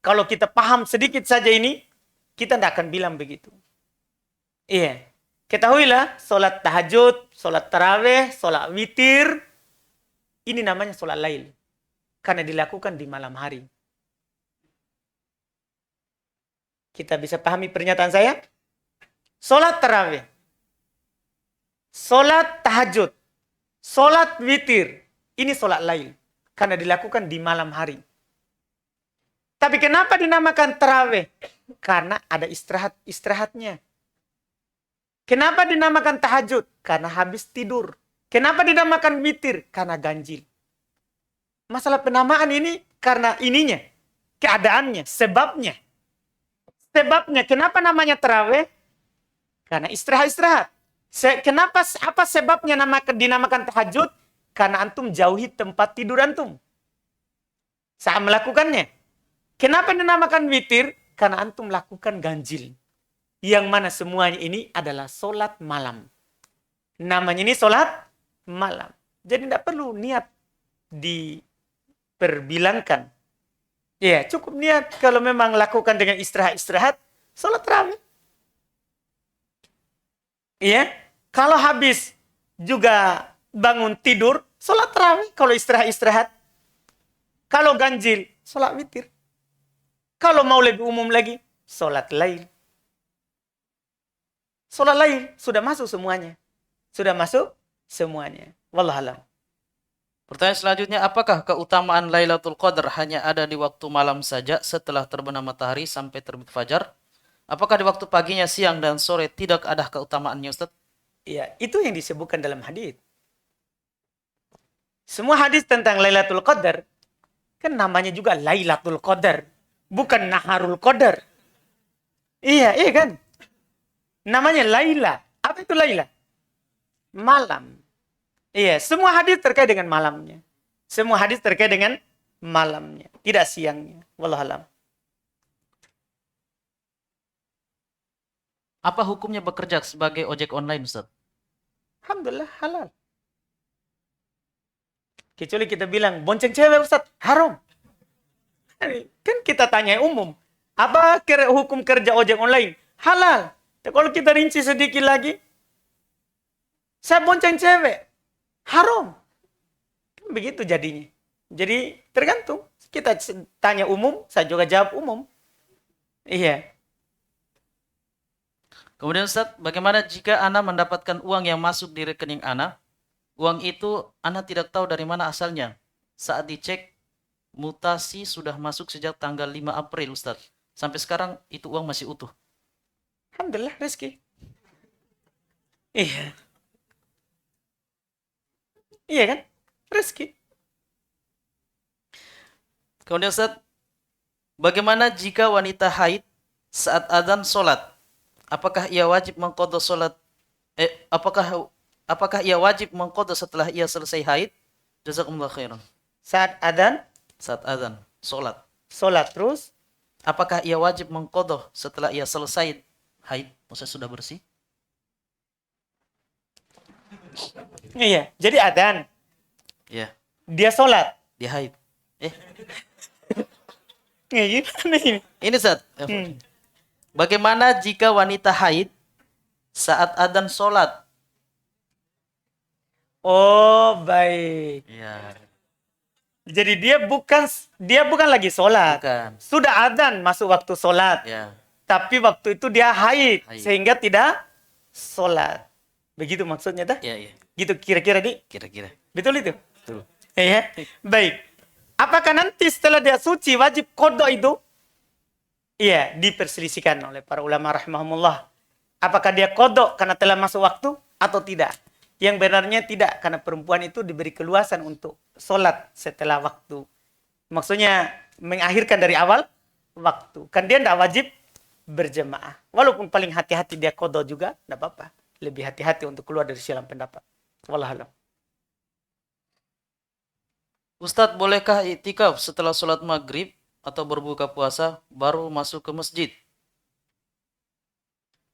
Kalau kita paham sedikit saja ini, kita tidak akan bilang begitu. Iya. Ketahuilah, sholat tahajud, sholat tarawih, sholat witir, ini namanya sholat lail. Karena dilakukan di malam hari. Kita bisa pahami pernyataan saya? Sholat tarawih, sholat tahajud, sholat witir, ini sholat lail. Karena dilakukan di malam hari. Tapi kenapa dinamakan tarawih? Karena ada istirahatnya. Kenapa dinamakan tahajud? Karena habis tidur. Kenapa dinamakan witir? Karena ganjil. Masalah penamaan ini karena ininya, keadaannya, sebabnya. Sebabnya, kenapa namanya tarawih? Karena istirahat. Kenapa, apa sebabnya dinamakan tahajud? Karena antum jauhi tempat tidur antum saat melakukannya. Kenapa dinamakan witir? Karena antum lakukan ganjil. Yang mana semuanya ini adalah sholat malam. Namanya ini sholat malam. Jadi tidak perlu niat diperbilangkan. Ya, cukup niat kalau memang lakukan dengan istirahat, sholat tarawih. Iya, kalau habis juga bangun tidur, sholat tarawih. Kalau istirahat. Kalau ganjil, sholat witir. Kalau mau lebih umum lagi, sholat lail. Sholat lail sudah masuk semuanya. Wallahualam. Pertanyaan selanjutnya, apakah keutamaan Lailatul Qadar hanya ada di waktu malam saja setelah terbenam matahari sampai terbit fajar? Apakah di waktu paginya, siang, dan sore tidak ada keutamaannya, Ustaz? Ya, itu yang disebutkan dalam hadis. Semua hadis tentang Lailatul Qadar, kan namanya juga Lailatul Qadar, bukan Naharul Qadar. Iya kan? Namanya Laila. Apa itu Laila? Malam. Iya, semua hadis terkait dengan malamnya. Semua hadis terkait dengan malamnya, tidak siangnya. Wallahualam. Apa hukumnya bekerja sebagai ojek online, Ustaz? Alhamdulillah halal. Kecuali kita bilang bonceng cewek, Ustaz, haram. Kan kita tanya umum. Apa hukum kerja ojek online? Halal. Kalau kita rinci sedikit lagi, saya bonceng cewek, haram. begitu jadinya. Jadi tergantung. Kita tanya umum, saya juga jawab umum. Iya. Kemudian Ustaz, bagaimana jika Ana mendapatkan uang yang masuk di rekening Ana? Uang itu Ana tidak tahu dari mana asalnya. Saat dicek, mutasi sudah masuk sejak tanggal 5 April Ustaz. Sampai sekarang itu uang masih utuh. Alhamdulillah rezeki. Iya. Iya kan? Rezeki. Kemudian Ustaz, bagaimana jika wanita haid saat adzan sholat? Apakah ia wajib mengqadha sholat? Apakah ia wajib mengqadha setelah ia selesai haid? Jazakumullah khairan. Saat adzan, Saat adzan sholat, sholat terus. apakah ia wajib mengqadha setelah ia selesai haid? Maksudnya sudah bersih? Iya. Jadi adzan, Ya, dia sholat. dia haid. Iya, gimana ini? Ini Ustaz. Bagaimana jika wanita haid saat adzan sholat? Oh, baik. Ya, Jadi dia bukan lagi sholat. bukan. Sudah adzan masuk waktu sholat. Ya, Tapi waktu itu dia haid. Haid. Sehingga tidak sholat. Begitu maksudnya dah? ya, ya. Gitu kira-kira di. Kira-kira. Betul itu? Betul. Iya. Baik. Apakah nanti setelah dia suci wajib qadha itu? Iya, diperselisihkan oleh para ulama rahimahumullah. Apakah dia qadha karena telah masuk waktu atau tidak? Yang benarnya tidak, karena perempuan itu diberi keluasan untuk sholat setelah waktu. Maksudnya mengakhirkan dari awal waktu. Kan dia tidak wajib berjemaah. Walaupun paling hati-hati dia qadha juga, tidak apa-apa. Lebih hati-hati untuk keluar dari silang pendapat. Wallahualam. Ustadz, bolehkah iktikaf setelah sholat maghrib atau berbuka puasa baru masuk ke masjid?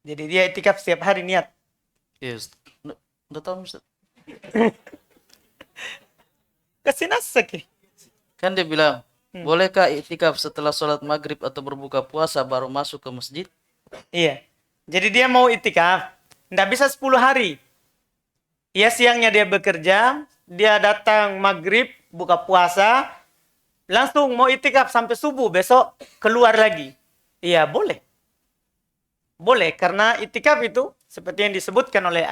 Jadi dia iktikaf setiap hari niat. Yes. Udah tahu Ustadz? Kasih nasaki. Kan dia bilang, bolehkah iktikaf setelah sholat maghrib atau berbuka puasa baru masuk ke masjid? Iya. Jadi dia mau iktikaf. Nggak bisa 10 hari. Ya siangnya dia bekerja. Dia datang maghrib, buka puasa. Langsung mau iktikaf sampai subuh. Besok keluar lagi. Iya boleh. Boleh. Karena iktikaf itu seperti yang disebutkan oleh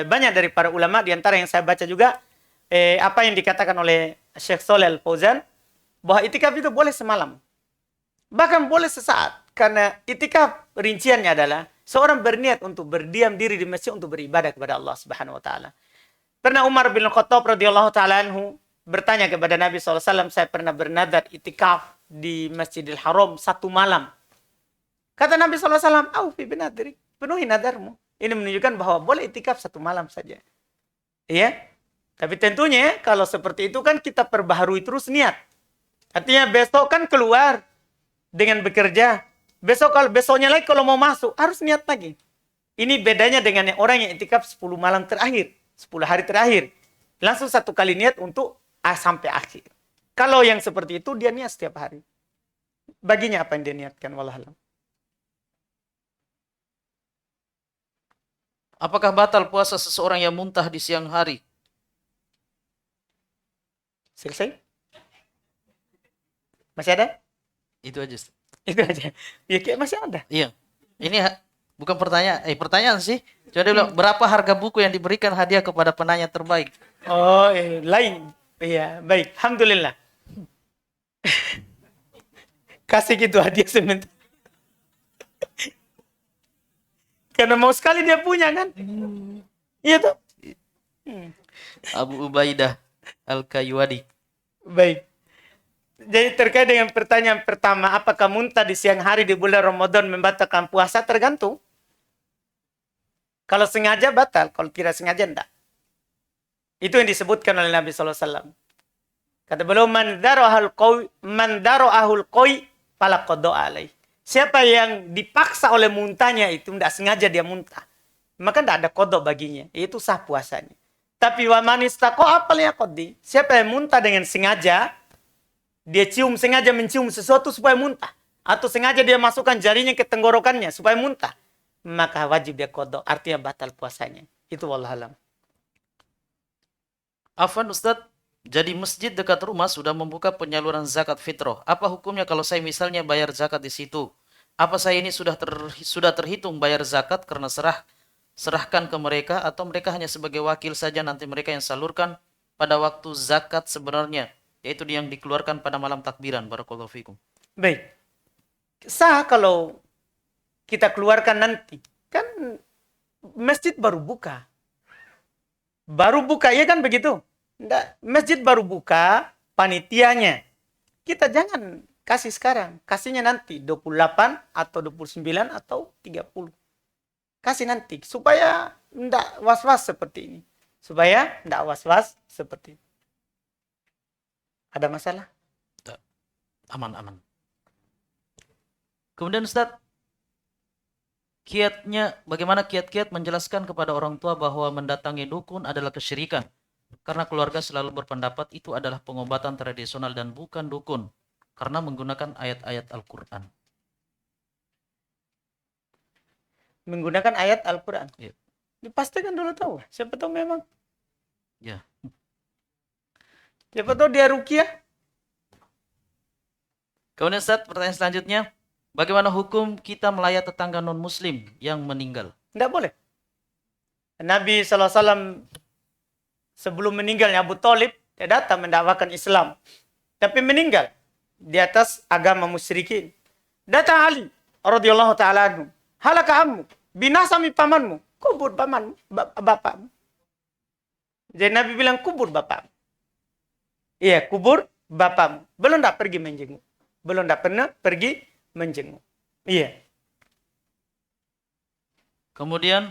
banyak dari para ulama. Di antara yang saya baca juga. Apa yang dikatakan oleh Syekh Shalih Al-Fauzan. Bahwa iktikaf itu boleh semalam. Bahkan boleh sesaat. Karena iktikaf rinciannya adalah seorang berniat untuk berdiam diri di masjid untuk beribadah kepada Allah Subhanahu wa taala. Pernah Umar bin Khattab radhiyallahu taala anhu bertanya kepada Nabi SAW, saya pernah bernadar iktikaf di Masjidil Haram 1 malam. Kata Nabi SAW, "Aufi binadri, penuhi nadarmu." Ini menunjukkan bahwa boleh iktikaf 1 malam saja. Iya? Tapi tentunya kalau seperti itu kan kita perbaharui terus niat. Artinya besok kan keluar dengan bekerja. Besoknya lagi kalau mau masuk harus niat lagi. Ini bedanya dengan orang yang iktikaf 10 malam terakhir, 10 hari terakhir. Langsung 1 kali niat untuk sampai akhir. Kalau yang seperti itu dia niat setiap hari. Baginya apa yang dia niatkan, wallahualam. Apakah batal puasa seseorang yang muntah di siang hari? Selesai? Masih ada? Itu aja. Ustaz. Itu aja. Ya kayak masih ada. Iya. Ini bukan pertanyaan sih. Coba dia bilang, berapa harga buku yang diberikan hadiah kepada penanya terbaik? Oh, lain. Iya, baik. Alhamdulillah. Kasih gitu hadiah sebentar. Karena mau sekali dia punya kan? Iya tuh. Abu Ubaidah Al-Kaywadi. Baik. Jadi terkait dengan pertanyaan pertama, apakah muntah di siang hari di bulan Ramadan membatalkan puasa? Tergantung. Kalau sengaja batal, kalau tidak sengaja enggak. Itu yang disebutkan oleh Nabi SAW. Kata beliau, man daro'ahul qoi fala qada alaih. Siapa yang dipaksa oleh muntahnya itu, enggak sengaja dia muntah, maka enggak ada qada baginya. Itu sah puasanya. Tapi wa man istaqa'a falyaqdi. Siapa yang muntah dengan sengaja, dia sengaja mencium sesuatu supaya muntah. Atau sengaja dia masukkan jarinya ke tenggorokannya supaya muntah. Maka wajib dia qada. Artinya batal puasanya. Itu wallahualam. Afwan Ustadz, Jadi masjid dekat rumah sudah membuka penyaluran zakat fitrah. Apa hukumnya kalau saya misalnya bayar zakat di situ? Apa saya ini sudah terhitung bayar zakat karena serahkan ke mereka, atau mereka hanya sebagai wakil saja, nanti mereka yang salurkan pada waktu zakat sebenarnya, yaitu yang dikeluarkan pada malam takbiran. Barakallahu fikum. Baik. Sah kalau kita keluarkan nanti. Kan masjid baru buka. Baru buka, ya kan begitu? Nggak, masjid baru buka, panitianya. Kita jangan kasih sekarang. Kasihnya nanti 28 atau 29 atau 30. Kasih nanti. Supaya nggak was-was seperti ini. Supaya nggak was-was seperti ini. Ada masalah? Aman, aman. Kemudian Ustaz, bagaimana kiat-kiat menjelaskan kepada orang tua bahwa mendatangi dukun adalah kesyirikan? Karena keluarga selalu berpendapat itu adalah pengobatan tradisional dan bukan dukun, karena menggunakan ayat-ayat Al-Quran. Menggunakan ayat Al-Quran. Ya. Dipastikan dulu tahu. Siapa tahu memang. Ya. Siapa tahu dia ruqyah. Kemudian Ustaz, pertanyaan selanjutnya, bagaimana hukum kita melayat tetangga non-muslim yang meninggal? Tidak boleh. Nabi SAW sebelum meninggalnya Abu Thalib, dia datang mendakwakan Islam. Tapi meninggal di atas agama musyrikin. Datang Ali radhiyallahu ta'ala anhu. Halaka ammu, binasami pamanmu, kubur pamanmu, bapakmu. Jadi Nabi bilang kubur bapakmu. Iya, kubur bapakmu. Belum tak pergi menjenguk. Belum tak pernah pergi menjenguk. Iya. Kemudian,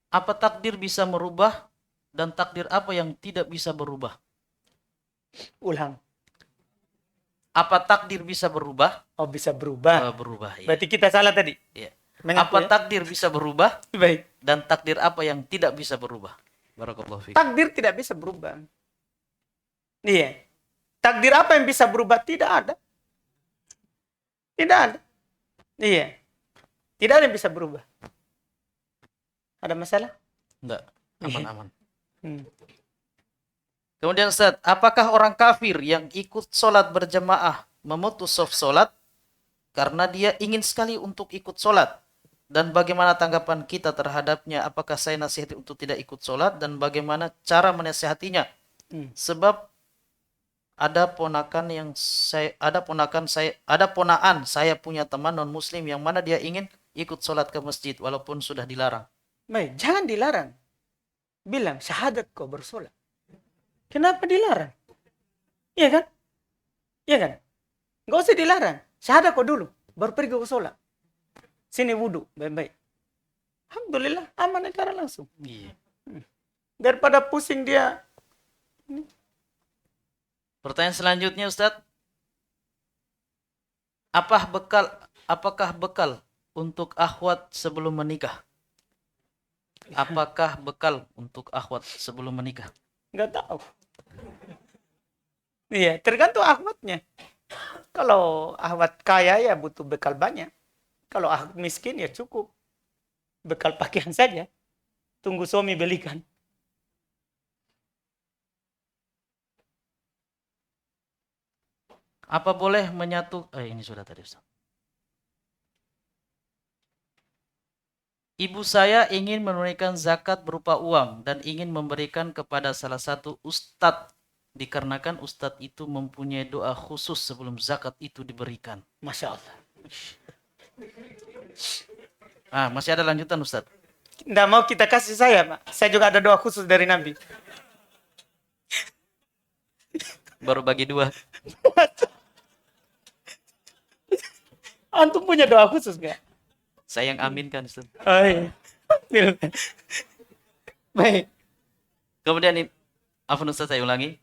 apa takdir bisa merubah dan takdir apa yang tidak bisa berubah? Ulang. Apa takdir bisa berubah? Oh, bisa berubah. Berubah, ya. Berarti kita salah tadi. Ya. Mengaku, Apa ya? takdir bisa berubah Baik. dan takdir apa yang tidak bisa berubah? Barakallahu fiik. Takdir tidak bisa berubah. Iya. Takdir apa yang bisa berubah? Tidak ada. Tidak ada. Iya. Tidak ada yang bisa berubah. Ada masalah? Enggak, aman-aman. Kemudian Ustaz, apakah orang kafir yang ikut sholat berjamaah memutus soft sholat karena dia ingin sekali untuk ikut sholat? Dan bagaimana tanggapan kita terhadapnya? Apakah saya nasihati untuk tidak ikut sholat dan bagaimana cara menasihatinya? Sebab ada ponaan saya punya teman non muslim yang mana dia ingin ikut sholat ke masjid walaupun sudah dilarang. Baik, jangan dilarang. Bilang syahadat kau bersolat. Kenapa dilarang? Iya kan? Iya kan? Gak usah dilarang. Syahadat kau dulu, baru pergi ke sholat. Sini wudhu, baik-baik. Alhamdulillah, aman negara langsung. Iya. Daripada pusing dia. Pertanyaan selanjutnya Ustadz, apakah bekal untuk akhwat sebelum menikah? Apakah bekal untuk akhwat sebelum menikah? Nggak tahu. Iya, tergantung akhwatnya. Kalau akhwat kaya ya butuh bekal banyak. Kalau akhwat miskin ya cukup. Bekal pakaian saja. Tunggu suami belikan. Apa boleh menyatu? Ini sudah tadi Ustaz. Ibu saya ingin menunaikan zakat berupa uang dan ingin memberikan kepada salah satu ustadz, dikarenakan ustadz itu mempunyai doa khusus sebelum zakat itu diberikan. Masya Allah. Masih ada lanjutan Ustadz? Nggak mau kita kasih saya, Pak. Saya juga ada doa khusus dari Nabi. Baru bagi dua. Antum punya doa khusus nggak? Saya yang aminkan Ustaz. Oh, iya. Baik. Kemudian, afwan Ustaz, saya ulangi.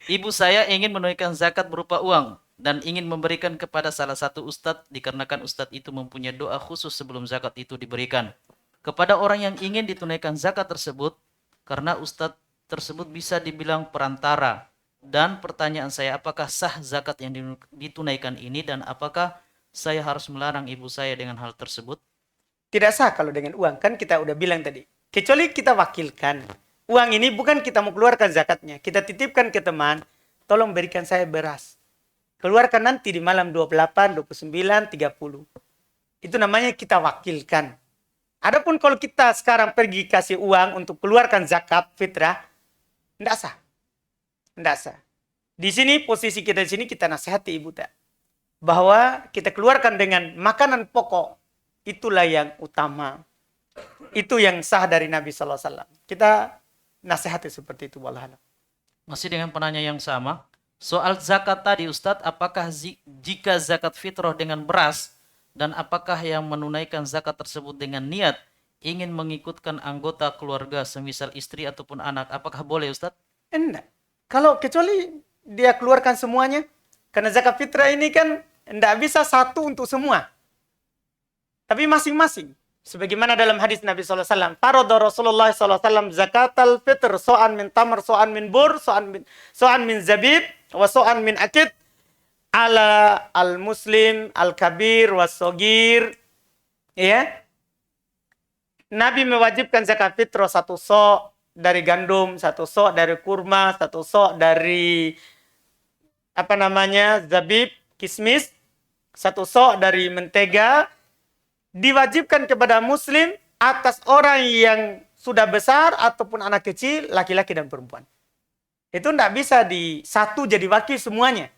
Ibu saya ingin menunaikan zakat berupa uang dan ingin memberikan kepada salah satu ustadz, dikarenakan ustadz itu mempunyai doa khusus sebelum zakat itu diberikan kepada orang yang ingin ditunaikan zakat tersebut, karena ustadz tersebut bisa dibilang perantara. Dan pertanyaan saya, apakah sah zakat yang ditunaikan ini dan apakah saya harus melarang ibu saya dengan hal tersebut? Tidak sah kalau dengan uang. Kan kita udah bilang tadi. Kecuali kita wakilkan. uang ini bukan kita mau keluarkan zakatnya. Kita titipkan ke teman, tolong berikan saya beras. Keluarkan nanti di malam 28, 29, 30. Itu namanya kita wakilkan. Adapun kalau kita sekarang pergi kasih uang untuk keluarkan zakat fitrah, tidak sah. Tidak sah. Di sini posisi kita di sini kita nasihati ibu tak, bahwa kita keluarkan dengan makanan pokok, itulah yang utama. Itu yang sah dari Nabi Sallallahu Alaihi Wasallam. Kita nasihati seperti itu. Wallahualam. Masih dengan penanya yang sama. Soal zakat tadi Ustadz, apakah jika zakat fitrah dengan beras, dan apakah yang menunaikan zakat tersebut dengan niat ingin mengikutkan anggota keluarga semisal istri ataupun anak, apakah boleh Ustadz? Enggak. Kalau kecuali dia keluarkan semuanya, karena zakat fitrah ini kan enggak bisa satu untuk semua. Tapi masing-masing. Sebagaimana dalam hadis Nabi SAW. Farada Rasulullah SAW zakat al-fitr. So'an min tamar, so'an min bur, so'an min zabib, wa so'an min akid. Ala al-muslim, al-kabir, was-sogir. Ya. Nabi mewajibkan zakat fitrah satu so' dari gandum, satu so' dari kurma, satu so' dari zabib, kismis, satu so' dari mentega. Diwajibkan kepada muslim atas orang yang sudah besar ataupun anak kecil, laki-laki dan perempuan. Itu tidak bisa di satu jadi wakil semuanya.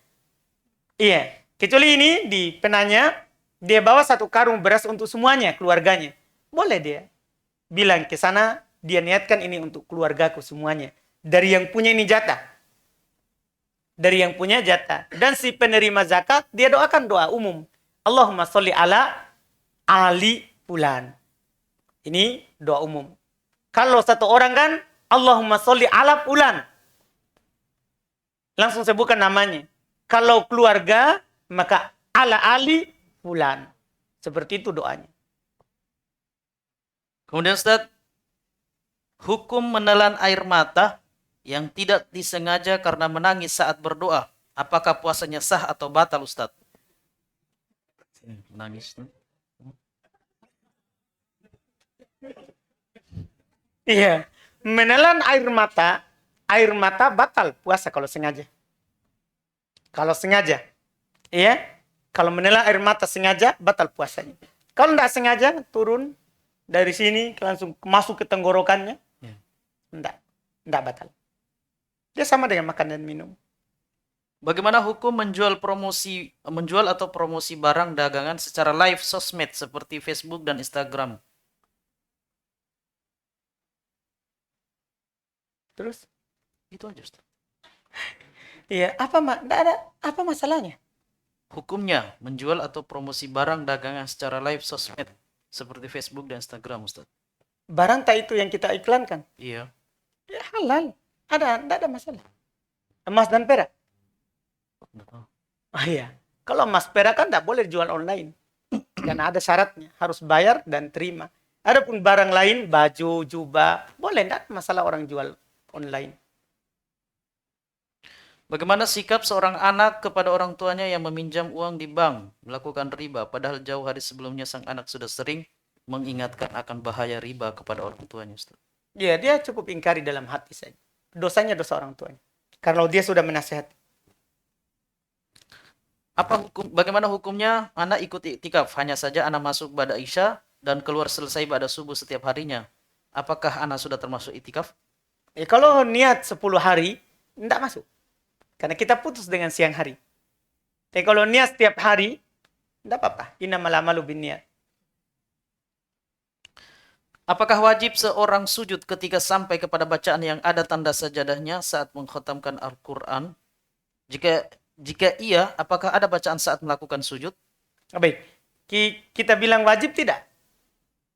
Iya, kecuali ini di penanya, dia bawa satu karung beras untuk semuanya, keluarganya. Boleh dia bilang ke sana, dia niatkan ini untuk keluargaku semuanya. Dari yang punya ini jatah. Dari yang punya jatah. Dan si penerima zakat, dia doakan doa umum. Allahumma sholli ala Ali fulan. Ini doa umum. Kalau satu orang kan, Allahumma sholli ala fulan. Langsung sebutkan namanya. Kalau keluarga, maka ala Ali fulan. Seperti itu doanya. Kemudian Ustaz, hukum menelan air mata yang tidak disengaja karena menangis saat berdoa, apakah puasanya sah atau batal Ustaz? Menangis. Iya, menelan air mata batal puasa kalau sengaja. Kalau sengaja, iya, kalau menelan air mata sengaja batal puasanya. Kalau tidak sengaja turun dari sini langsung masuk ke tenggorokannya, tidak batal. Dia sama dengan makan dan minum. Bagaimana hukum menjual atau promosi barang dagangan secara live sosmed seperti Facebook dan Instagram? Terus? Itu aja Ustaz. Iya, enggak ada apa masalahnya? Hukumnya menjual atau promosi barang dagangan secara live sosmed seperti Facebook dan Instagram Ustaz. Barang tak itu yang kita iklankan? Iya. Ya halal. Enggak ada masalah. Emas dan perak? Oh iya. Kalau emas perak kan tidak boleh jual online. Karena ada syaratnya. Harus bayar dan terima. Adapun barang lain, baju, jubah, boleh, tidak masalah orang jual online. Bagaimana sikap seorang anak kepada orang tuanya yang meminjam uang di bank, melakukan riba, padahal jauh hari sebelumnya sang anak sudah sering mengingatkan akan bahaya riba kepada orang tuanya, Ustaz? Ya, dia cukup ingkari dalam hati saja. Dosanya dosa orang tuanya. Kalau dia sudah menasihati. Bagaimana hukumnya anak ikut iktikaf? Hanya saja anak masuk pada Isya dan keluar selesai pada subuh setiap harinya. Apakah anak sudah termasuk iktikaf? Kalau niat 10 hari, tidak masuk. Karena kita putus dengan siang hari. Tapi kalau niat setiap hari, tidak apa-apa. Innamal a'malu binniyat. Apakah wajib seorang sujud ketika sampai kepada bacaan yang ada tanda sajadahnya saat mengkhatamkan Al-Quran? Jika iya, apakah ada bacaan saat melakukan sujud? Baik. Kita bilang wajib tidak.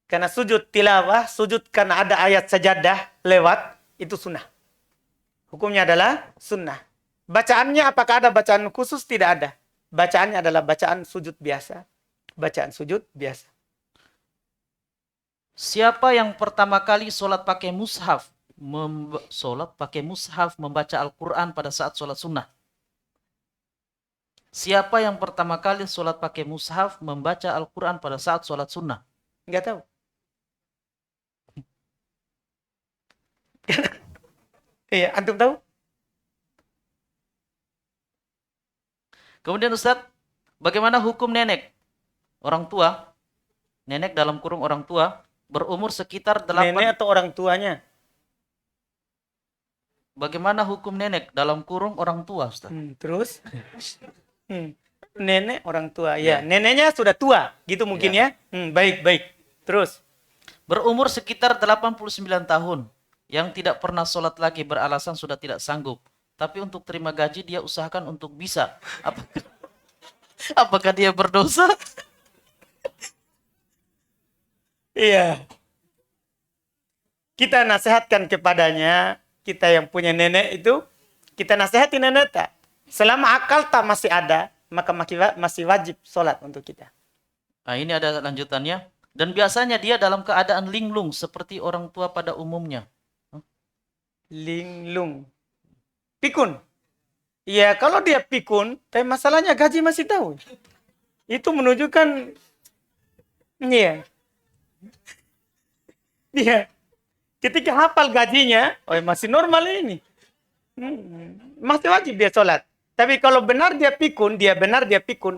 Karena sujud tilawah, sujud karena ada ayat sajadah lewat, itu sunnah. Hukumnya adalah sunnah. Bacaannya apakah ada bacaan khusus? Tidak ada. Bacaannya adalah bacaan sujud biasa. Bacaan sujud biasa. Siapa yang pertama kali sholat pakai mushaf? Membaca Al-Quran pada saat sholat sunnah? Siapa yang pertama kali sholat pakai mushaf membaca Al-Quran pada saat sholat sunnah? Enggak tahu. Iya, antum tahu? Kemudian Ustadz, bagaimana hukum nenek? Orang tua, nenek dalam kurung orang tua, berumur sekitar 8. Nenek atau orang tuanya? Bagaimana hukum nenek dalam kurung orang tua, Ustaz? Terus? Nenek orang tua. Ya, Ya. neneknya sudah tua, gitu mungkin Ya. ya. Baik, baik. Terus? Berumur sekitar 89 tahun, yang tidak pernah sholat lagi beralasan sudah tidak sanggup. Tapi untuk terima gaji dia usahakan untuk bisa. Apakah dia berdosa? Iya. Kita nasihatkan kepadanya, kita yang punya nenek itu, kita nasihati nenek tak. Selama akal tak masih ada, maka masih wajib sholat untuk kita. Nah, ini ada lanjutannya. Dan biasanya dia dalam keadaan linglung seperti orang tua pada umumnya. Linglung. Pikun. Ya, kalau dia pikun, tapi masalahnya gaji masih tahu. Itu menunjukkan, iya. Dia ketika hafal gajinya, oh masih normal ini. Masih wajib dia sholat. Tapi kalau benar dia pikun,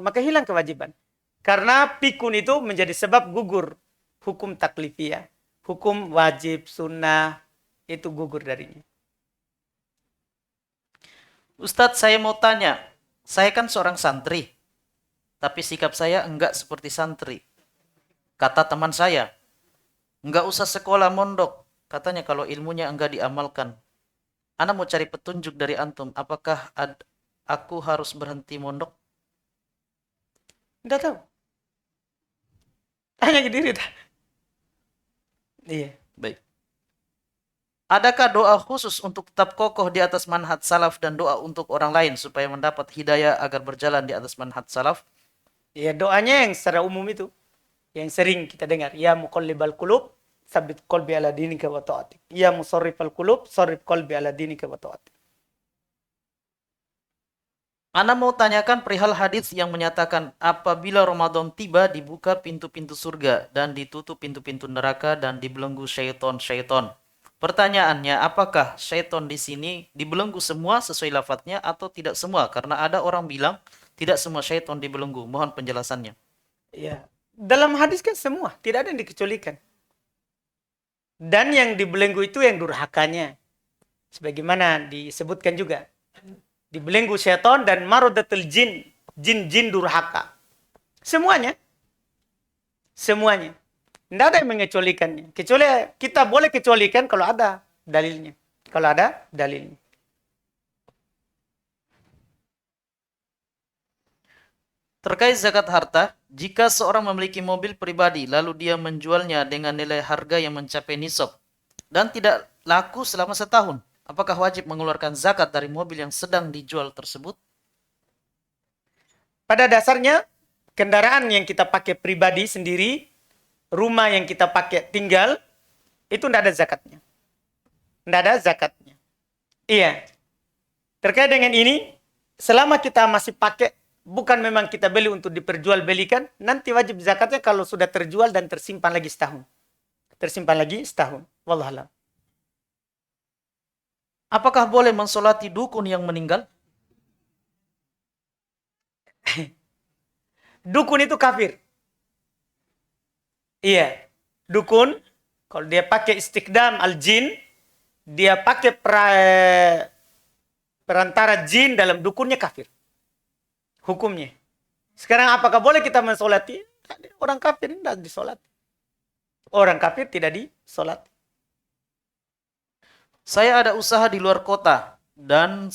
maka hilang kewajiban. Karena pikun itu menjadi sebab gugur hukum taklifiyah. Hukum wajib, sunnah, itu gugur darinya. Ustadz, saya mau tanya. Saya kan seorang santri. Tapi sikap saya enggak seperti santri. Kata teman saya, enggak usah sekolah mondok. Katanya kalau ilmunya enggak diamalkan. Ana mau cari petunjuk dari antum. Apakah aku harus berhenti mondok? Enggak tahu. Tanya ke diri. Iya. Baik. Adakah doa khusus untuk tetap kokoh di atas manhaj salaf dan doa untuk orang lain supaya mendapat hidayah agar berjalan di atas manhaj salaf? Ya, doanya yang secara umum itu. Yang sering kita dengar. Ya muqallibal qulub, sabit qalbi ala dinika wa ta'atik. Ya musarrifal qulub, sarrif qalbi ala dinika wa ta'atik. Ana mau tanyakan perihal hadis yang menyatakan apabila Ramadan tiba dibuka pintu-pintu surga dan ditutup pintu-pintu neraka dan dibelenggu syaiton-syaiton. Pertanyaannya, apakah syaiton di sini dibelenggu semua sesuai lafadznya atau tidak semua? Karena ada orang bilang tidak semua syaiton dibelenggu. Mohon penjelasannya. Ya, dalam hadis kan semua, tidak ada yang dikecualikan. Dan yang dibelenggu itu yang durhakanya. Sebagaimana disebutkan juga. Dibelenggu syaitan dan marodatul jin. Jin-jin durhaka. Semuanya. Semuanya. Tidak ada yang mengecualikannya. Kecuali kita boleh kecualikan kalau ada dalilnya. Kalau ada dalilnya. Terkait zakat harta, jika seorang memiliki mobil pribadi lalu dia menjualnya dengan nilai harga yang mencapai nisab dan tidak laku selama setahun, apakah wajib mengeluarkan zakat dari mobil yang sedang dijual tersebut? Pada dasarnya, kendaraan yang kita pakai pribadi sendiri, rumah yang kita pakai tinggal, itu tidak ada zakatnya. Tidak ada zakatnya. Iya. Terkait dengan ini, selama kita masih pakai, bukan memang kita beli untuk diperjualbelikan, nanti wajib zakatnya kalau sudah terjual dan tersimpan lagi setahun. Tersimpan lagi setahun. Wallahualam. Apakah boleh mensolati dukun yang meninggal? Dukun itu kafir. Iya. Dukun, kalau dia pakai istikdam al-jin, dia pakai perantara jin dalam dukunnya kafir. Hukumnya. Sekarang apakah boleh kita mensolati? Orang kafir tidak disolati. Orang kafir tidak disolati. Saya ada usaha di luar kota dan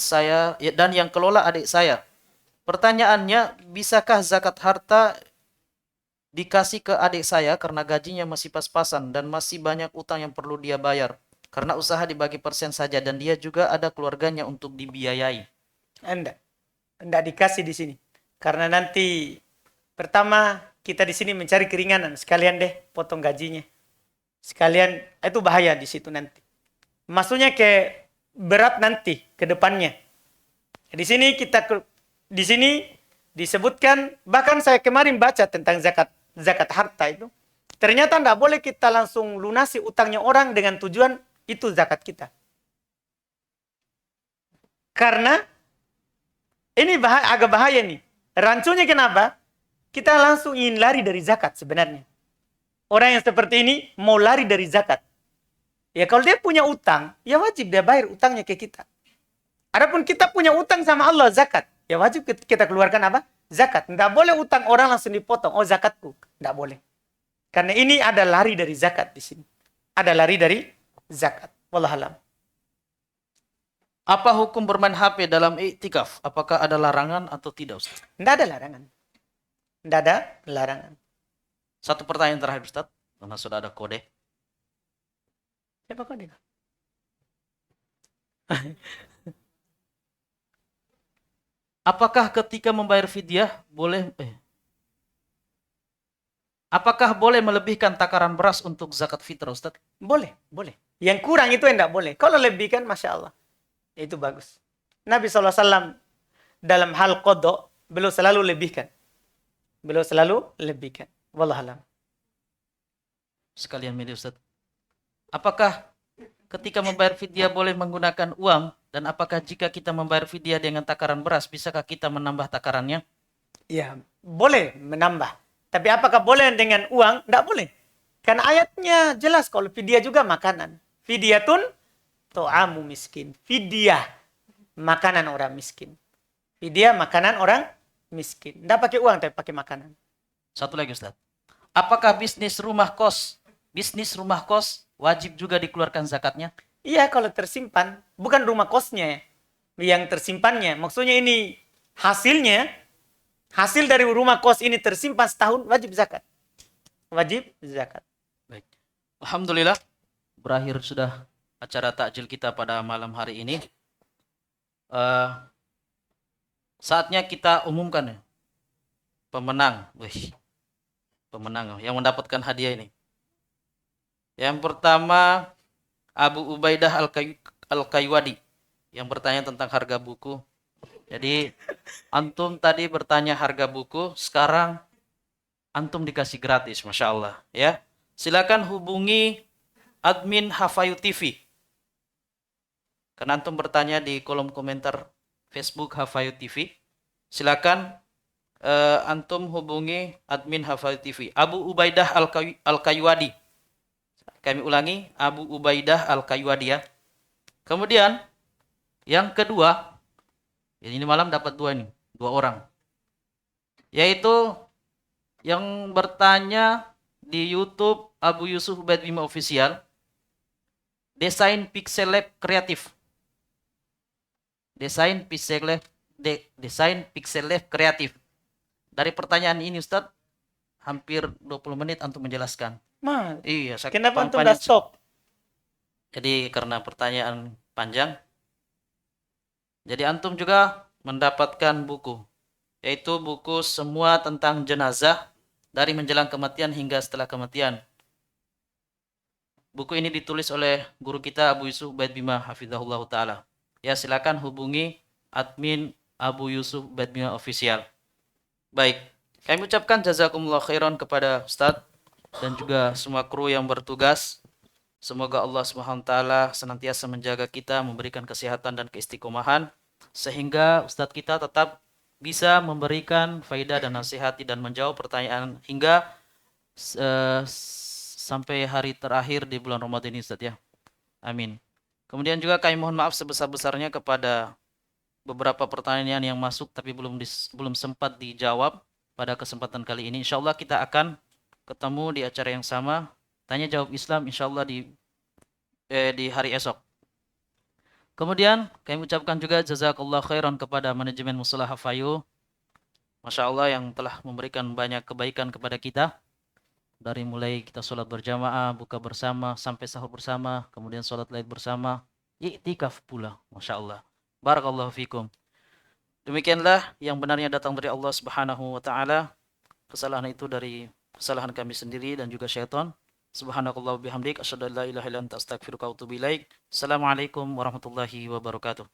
yang kelola adik saya. Pertanyaannya, bisakah zakat harta dikasih ke adik saya karena gajinya masih pas-pasan dan masih banyak utang yang perlu dia bayar? Karena usaha dibagi persen saja dan dia juga ada keluarganya untuk dibiayai. Enggak dikasih di sini. Karena nanti pertama kita di sini mencari keringanan, sekalian deh potong gajinya. Sekalian itu bahaya di situ nanti. Maksudnya ke berat nanti ke depannya. Di sini di sini disebutkan, bahkan saya kemarin baca tentang zakat harta itu. Ternyata tidak boleh kita langsung lunasi utangnya orang dengan tujuan itu zakat kita. Karena ini agak bahaya nih. Rancunya kenapa? Kita langsung ingin lari dari zakat sebenarnya. Orang yang seperti ini mau lari dari zakat. Ya kalau dia punya utang, ya wajib dia bayar utangnya ke kita. Adapun kita punya utang sama Allah zakat, ya wajib kita keluarkan apa? Zakat. Tidak boleh utang orang langsung dipotong. Oh zakatku, tidak boleh. Karena ini ada lari dari zakat di sini. Ada lari dari zakat. Wallahualam. Apa hukum bermain HP dalam iktikaf? Apakah ada larangan atau tidak, Ustaz? Tidak ada larangan. Tidak ada larangan. Satu pertanyaan terakhir, Ustaz, karena sudah ada kode. Siapa kau dia? Apakah ketika membayar fidyah apakah boleh melebihkan takaran beras untuk zakat fitrah, Ustaz? Boleh, boleh. Yang kurang itu yang tidak boleh. Kalau lebihkan, Masya Allah. Itu bagus. Nabi SAW dalam hal qadha, beliau selalu lebihkan. Beliau selalu lebihkan. Wallahualam. Sekalian milih, Ustaz. Apakah ketika membayar fidyah boleh menggunakan uang? Dan apakah jika kita membayar fidyah dengan takaran beras, bisakah kita menambah takarannya? Ya, boleh menambah. Tapi apakah boleh dengan uang? Tidak boleh. Karena ayatnya jelas kalau fidyah juga makanan. Fidyatun to'amu miskin. Fidyah, makanan orang miskin. Fidyah, makanan orang miskin. Tidak pakai uang, tapi pakai makanan. Satu lagi, Ustaz. Apakah bisnis rumah kos wajib juga dikeluarkan zakatnya? Iya, kalau tersimpan. Bukan rumah kosnya yang tersimpannya. Maksudnya ini hasilnya, hasil dari rumah kos ini tersimpan setahun, wajib zakat. Wajib zakat. Baik. Alhamdulillah, berakhir sudah acara takjil kita pada malam hari ini. Saatnya kita umumkan ya, pemenang. Pemenang yang mendapatkan hadiah ini. Yang pertama, Abu Ubaidah Al-Kaywadi yang bertanya tentang harga buku. Jadi antum tadi bertanya harga buku, sekarang antum dikasih gratis, Masya Allah. Ya, silakan hubungi admin Hafayu TV. Karena antum bertanya di kolom komentar Facebook Hafayu TV. Silakan antum hubungi admin Hafayu TV. Abu Ubaidah Al-Kaywadi. Kami ulangi, Abu Ubaidah Al-Kaywadi ya. Kemudian yang kedua, ini malam dapat dua orang. Yaitu yang bertanya di YouTube Abu Yusuf Ubaid Bima Official, Desain Pixel Lab Kreatif. Desain Pixel Lab Kreatif. Dari pertanyaan ini Ustadz, hampir 20 menit antum menjelaskan. Iya, kenapa antum dah stop? Jadi karena pertanyaan panjang. Jadi antum juga mendapatkan buku, yaitu buku semua tentang jenazah dari menjelang kematian hingga setelah kematian. Buku ini ditulis oleh guru kita Abu Yusuf Ubaid Bima Hafizahullah Ta'ala. Ya, silakan hubungi admin Abu Yusuf Ubaid Bima Official. Baik, kami ucapkan jazakumullah khairan kepada Ustadz dan juga semua kru yang bertugas. Semoga Allah SWT senantiasa menjaga kita, memberikan kesehatan dan keistiqomahan, sehingga Ustadz kita tetap bisa memberikan faedah dan nasihati dan menjawab pertanyaan hingga sampai hari terakhir di bulan Ramadan ini, Ustadz ya. Amin. Kemudian juga kami mohon maaf sebesar-besarnya kepada beberapa pertanyaan yang masuk tapi belum sempat dijawab pada kesempatan kali ini. Insya Allah kita akan ketemu di acara yang sama, tanya jawab Islam insya Allah di hari esok. Kemudian kami ucapkan juga jazakallah khairan kepada manajemen Mushola Hafayu, Masya Allah yang telah memberikan banyak kebaikan kepada kita. Dari mulai kita sholat berjamaah, buka bersama, sampai sahur bersama, kemudian sholat laid bersama, iktikaf pula, Masya Allah. Barakallahu fikum. Demikianlah yang benarnya datang dari Allah Subhanahu wa Ta'ala. Kesalahan itu dari kesalahan kami sendiri dan juga syaitan. Subhanakallah bihamdik asyhadu an la ilaha illa anta astaghfiruka wa atubu ilaik. Assalamualaikum warahmatullahi wabarakatuh.